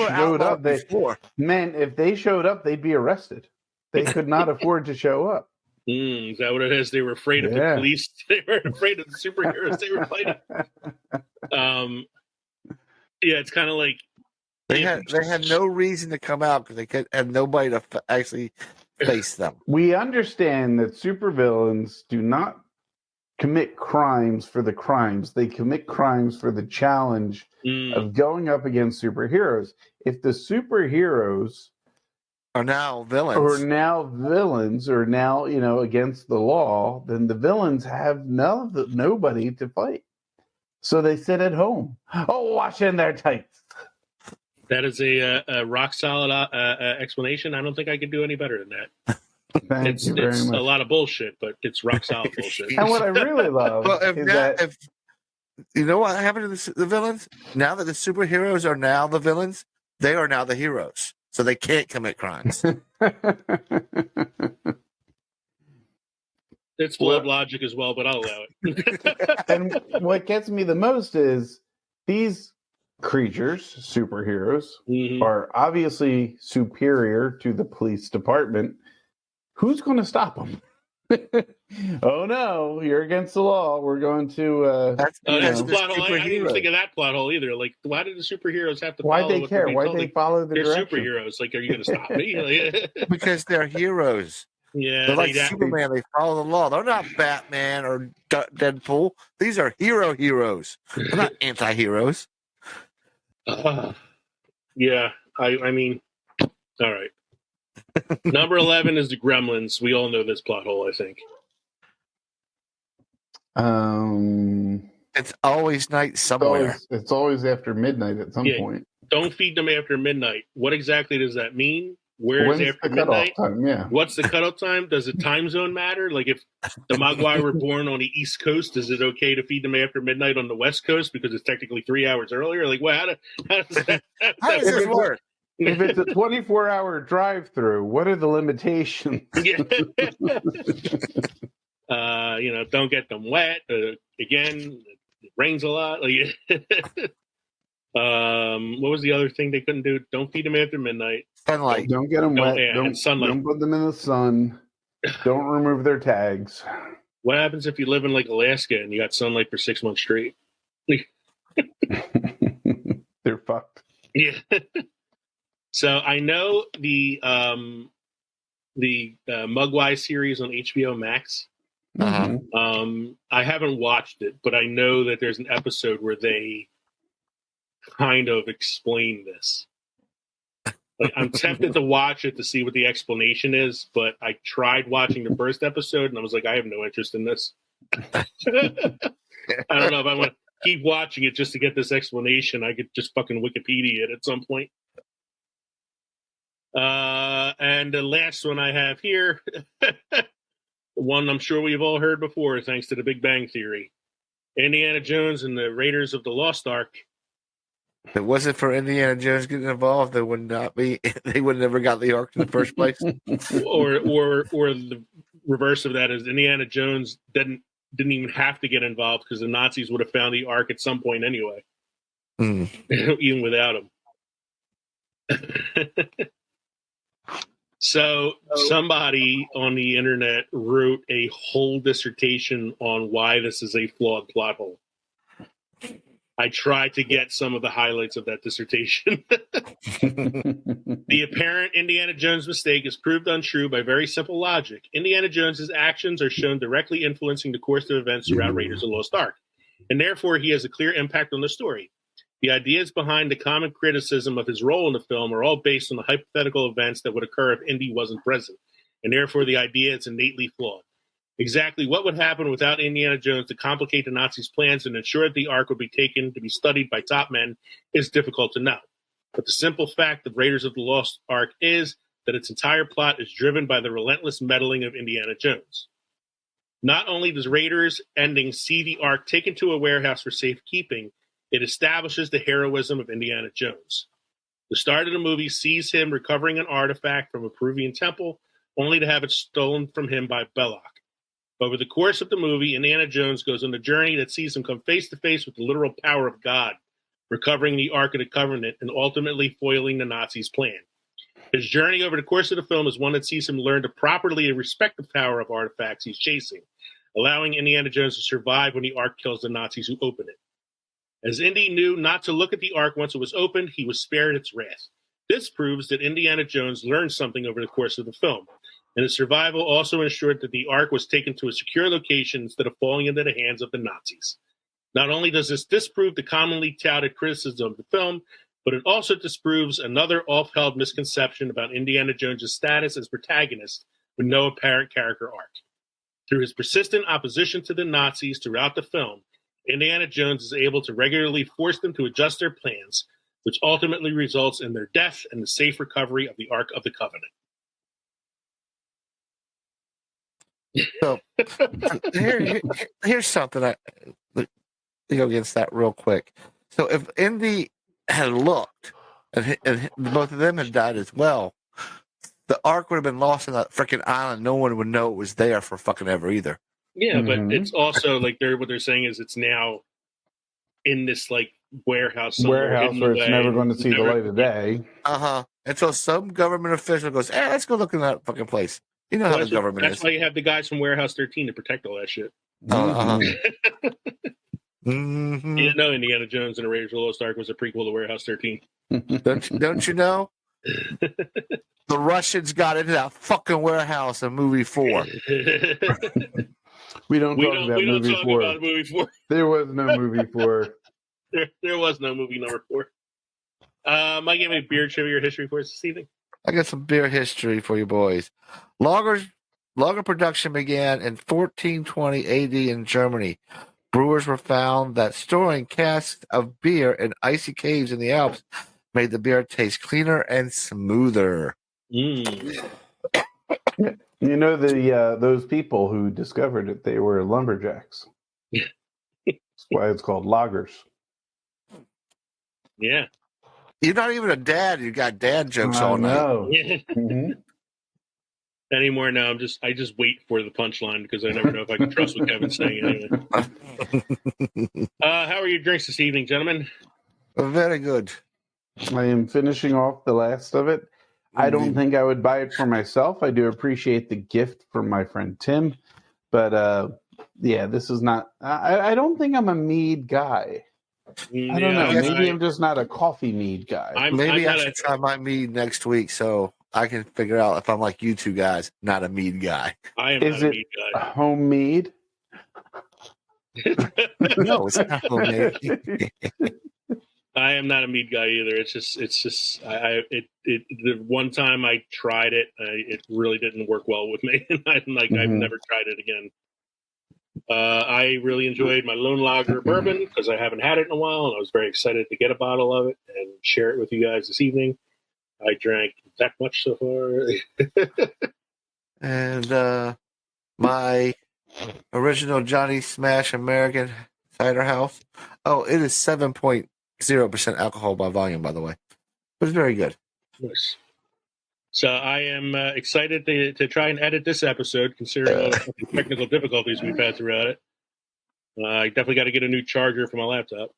showed up, before. If they showed up, they'd be arrested. They could not afford to show up. Is that what it is? They were afraid of the police. They weren't afraid of the superheroes they were fighting. Yeah, it's kind of like they had no reason to come out because they could have nobody to actually face them. We understand that supervillains do not commit crimes for the crimes. They commit crimes for the challenge of going up against superheroes. If the superheroes are now villains, or now against the law, then the villains have nobody to fight. So they sit at home, washing their tights. That is a rock solid explanation. I don't think I could do any better than that. Thank you very it's much. a lot of bullshit, but it's rock solid bullshit. And what I really love if you know what happened to the villains? Now that the superheroes are now the villains, they are now the heroes. So they can't commit crimes. It's flawed logic as well, but I'll allow it. And what gets me the most is these creatures, superheroes, are obviously superior to the police department. Who's going to stop them? Oh no, you're against the law. We're going to. That's the plot hole. I didn't even think of that plot hole either. Like, why did the superheroes have to? Why they care? Why they follow the direction? They're superheroes. Like, are you going to stop me? Because they're heroes. Yeah, they're like Superman. They follow the law. They're not Batman or Deadpool. These are heroes. They're not anti-heroes. Yeah, I mean, all right. Number 11 is the Gremlins. We all know this plot hole, I think. It's always night somewhere. It's always after midnight at some point. Don't feed them after midnight. What exactly does that mean? Where's after midnight? Time? Yeah. What's the cutoff time? Does the time zone matter? Like, if the Mogwai were born on the East Coast, is it okay to feed them after midnight on the West Coast because it's technically 3 hours earlier? Like, well, how does this work? If it's a 24-hour drive-through, what are the limitations? Don't get them wet. Again, it rains a lot. Like, what was the other thing they couldn't do? Don't feed them after midnight. Sunlight. Don't get them wet. Sunlight. Don't put them in the sun. Don't remove their tags. What happens if you live in like Alaska and you got sunlight for 6 months straight? They're fucked. Yeah. So I know the Mogwai series on HBO Max. I haven't watched it, but I know that there's an episode where they kind of explain this. Like, I'm tempted to watch it to see what the explanation is, but I tried watching the first episode and I was like, I have no interest in this. I don't know if I want to keep watching it just to get this explanation. I could just fucking Wikipedia it at some point. And the last one I have here, one I'm sure we've all heard before, thanks to the Big Bang Theory. Indiana Jones and the Raiders of the Lost Ark. If it wasn't for Indiana Jones getting involved, they would not be. They would have never got the Ark in the first place. or the reverse of that is Indiana Jones didn't even have to get involved because the Nazis would have found the Ark at some point anyway, even without him. So somebody on the internet wrote a whole dissertation on why this is a flawed plot hole. I tried to get some of the highlights of that dissertation. The apparent Indiana Jones mistake is proved untrue by very simple logic. Indiana Jones's actions are shown directly influencing the course of events throughout Raiders of the Lost Ark, and therefore he has a clear impact on the story. The ideas behind the common criticism of his role in the film are all based on the hypothetical events that would occur if Indy wasn't present, and therefore the idea is innately flawed. Exactly what would happen without Indiana Jones to complicate the Nazis' plans and ensure that the Ark would be taken to be studied by top men is difficult to know. But the simple fact of Raiders of the Lost Ark is that its entire plot is driven by the relentless meddling of Indiana Jones. Not only does Raiders' ending see the Ark taken to a warehouse for safekeeping, it establishes the heroism of Indiana Jones. The start of the movie sees him recovering an artifact from a Peruvian temple, only to have it stolen from him by Belloc. Over the course of the movie, Indiana Jones goes on a journey that sees him come face to face with the literal power of God, recovering the Ark of the Covenant, and ultimately foiling the Nazis' plan. His journey over the course of the film is one that sees him learn to properly respect the power of artifacts he's chasing, allowing Indiana Jones to survive when the Ark kills the Nazis who open it. As Indy knew not to look at the Ark once it was opened, he was spared its wrath. This proves that Indiana Jones learned something over the course of the film, and his survival also ensured that the Ark was taken to a secure location instead of falling into the hands of the Nazis. Not only does this disprove the commonly touted criticism of the film, but it also disproves another oft-held misconception about Indiana Jones' status as protagonist with no apparent character arc. Through his persistent opposition to the Nazis throughout the film, Indiana Jones is able to regularly force them to adjust their plans, which ultimately results in their death and the safe recovery of the Ark of the Covenant. So here's something I go against that real quick. So if Indy had looked and both of them had died as well, the Ark would have been lost on that freaking island. No one would know it was there for fucking ever either. Yeah, but it's also like what they're saying is it's now in this like warehouse somewhere where it's never going to see the light of day. Until some government official goes, "Hey, let's go look in that fucking place." You know how the government is. That's why you have the guys from Warehouse 13 to protect all that shit. Mm-hmm. You didn't know Indiana Jones and the Raiders of the Lost Ark was a prequel to Warehouse 13. Don't you know? The Russians got into that fucking warehouse in movie 4. We don't talk about movie 4. There was no movie 4. There was no movie number 4. Mike, you have any beer trivia or history for us this evening? I got some beer history for you boys. Lager production began in 1420 AD in Germany. Brewers were found that storing casks of beer in icy caves in the Alps made the beer taste cleaner and smoother. You know, those people who discovered it, they were lumberjacks. That's why it's called lagers. Yeah. You're not even a dad. You got dad jokes all night. Mm-hmm. Anymore now, I just wait for the punchline because I never know if I can trust what Kevin's saying anyway. How are your drinks this evening, gentlemen? Very good. I am finishing off the last of it. I don't think I would buy it for myself. I do appreciate the gift from my friend Tim. But yeah, this is not... I don't think I'm a mead guy. I don't know. Maybe I'm just not a coffee mead guy. Maybe I should try my mead next week so I can figure out if I'm like you two guys, not a mead guy. I am not a mead guy. Homemade? No, it's not homemade. I am not a mead guy either. It's just the one time I tried it, it really didn't work well with me. I've never tried it again. I really enjoyed my Lone Lager bourbon because I haven't had it in a while, and I was very excited to get a bottle of it and share it with you guys this evening. I drank that much so far. And my original Johnny Smash American Cider House. Oh, it is 7.0% alcohol by volume, by the way. But it's very good. Nice. So I am excited to try and edit this episode, considering all the technical difficulties we've had throughout it. I definitely got to get a new charger for my laptop.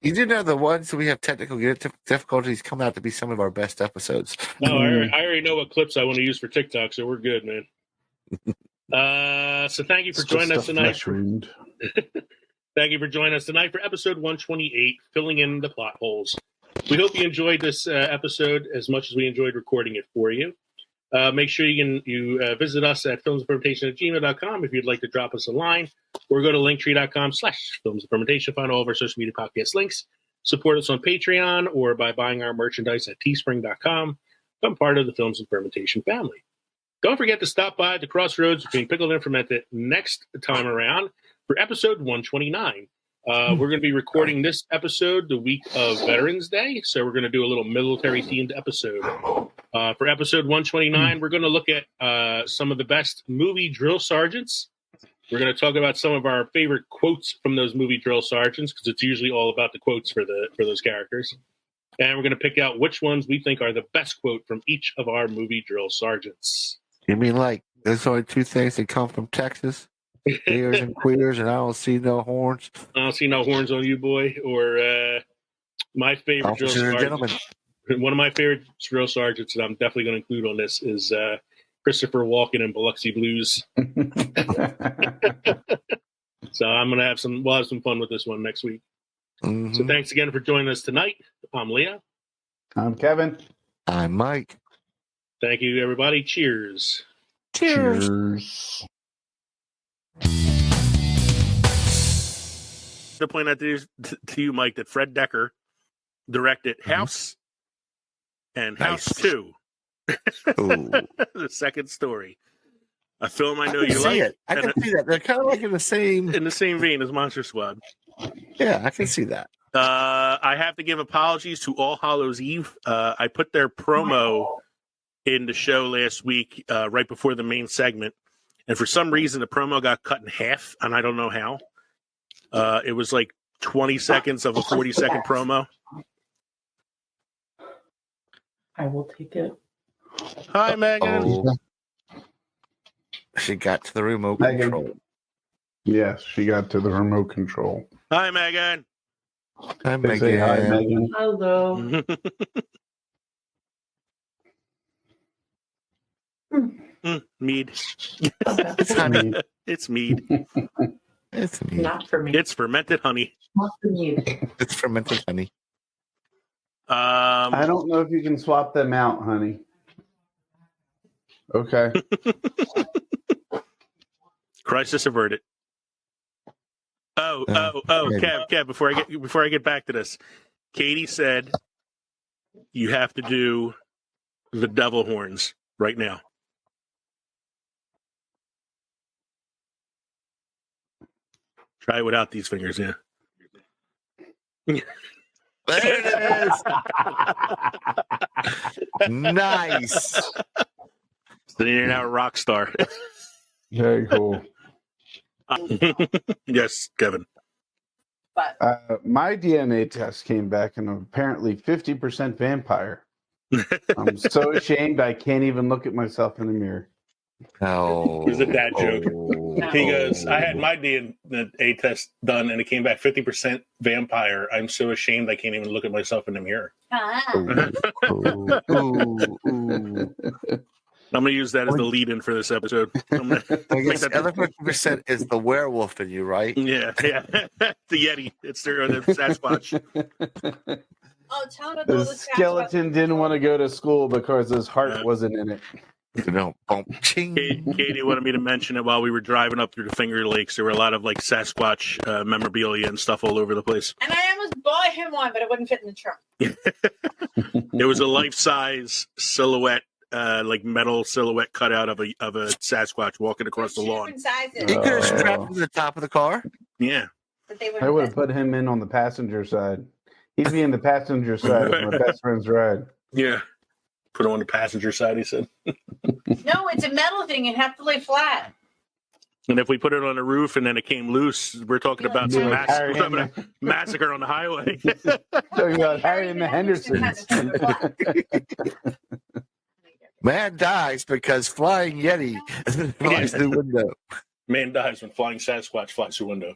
You do know the ones we have technical difficulties come out to be some of our best episodes. No, I already know what clips I want to use for TikTok, so we're good, man. So thank you for joining us tonight. Thank you for joining us tonight for episode 128, Filling in the Plot Holes. We hope you enjoyed this episode as much as we enjoyed recording it for you. Make sure you visit us at filmsandfermentation@gmail.com if you'd like to drop us a line, or go to linktree.com/filmsandfermentation. Find all of our social media podcast links. Support us on Patreon or by buying our merchandise at teespring.com. Become part of the Films and Fermentation family. Don't forget to stop by the crossroads between pickled and fermented next time around for episode 129. We're going to be recording this episode the week of Veterans Day, so we're going to do a little military-themed episode. For episode 129, we're going to look at some of the best movie drill sergeants. We're going to talk about some of our favorite quotes from those movie drill sergeants, because it's usually all about the quotes for those characters. And we're going to pick out which ones we think are the best quote from each of our movie drill sergeants. You mean like there's only two things that come from Texas? Ears and queers, and I don't see no horns. I don't see no horns on you, boy. Or my favorite drill sergeant. One of my favorite drill sergeants that I'm definitely going to include on this is Christopher Walken in Biloxi Blues. So we'll have some fun with this one next week. Mm-hmm. So thanks again for joining us tonight. I'm Leah. I'm Kevin. I'm Mike. Thank you, everybody. Cheers. Cheers. To point out to you, Mike, that Fred Decker directed House and House 2. The second story. A film I know you like. I can see that. They're kind of like in the same vein as Monster Squad. Yeah, I can see that. I have to give apologies to All Hallows Eve. I put their promo in the show last week, right before the main segment. And for some reason, the promo got cut in half, and I don't know how. It was like 20 seconds of a 40-second promo. I will take it. Hi, Megan. Oh. She got to the remote control. Yes, she got to the remote control. Hi, Megan. Hi, Megan. Say hi, Megan. Hello. Mead. It's honey. It's mead. It's mead. Not for me. It's fermented honey. Not for you. It's fermented honey. I don't know if you can swap them out, honey. Okay. Crisis averted. Kev, before I get back to this, Katie said you have to do the devil horns right now. Try it without these fingers, yeah. There it is. Nice. So you're now a rock star. Very cool. Yes, Kevin. But My DNA test came back and I'm apparently 50% vampire. I'm so ashamed I can't even look at myself in the mirror. Oh, It was a dad joke. No. He goes, I had my DNA test done and it came back 50% vampire. I'm so ashamed I can't even look at myself in the mirror. I'm going to use that as the lead-in for this episode. I guess the other 50% is the werewolf in you, right? Yeah. The Yeti. It's the Sasquatch. Oh, tell him to The skeleton didn't want to go to school because his heart wasn't in it. Katie wanted me to mention it while we were driving up through the Finger Lakes. There were a lot of like Sasquatch memorabilia and stuff all over the place. And I almost bought him one, but it wouldn't fit in the trunk. There was a life-size silhouette, like metal silhouette cutout of a Sasquatch walking across the lawn. Different sizes. You could have strapped him to the top of the car. Yeah. But they I would have put him in on the passenger side. He'd be in the passenger side of my best friend's ride. Yeah. Put it on the passenger side, he said. No, it's a metal thing. It'd have to lay flat. And if we put it on the roof and then it came loose, we're talking about some massacre on the highway. Talking about Harry and the Hendersons. Man dies because flying Yeti flies through the window. Man dies when flying Sasquatch flies through window.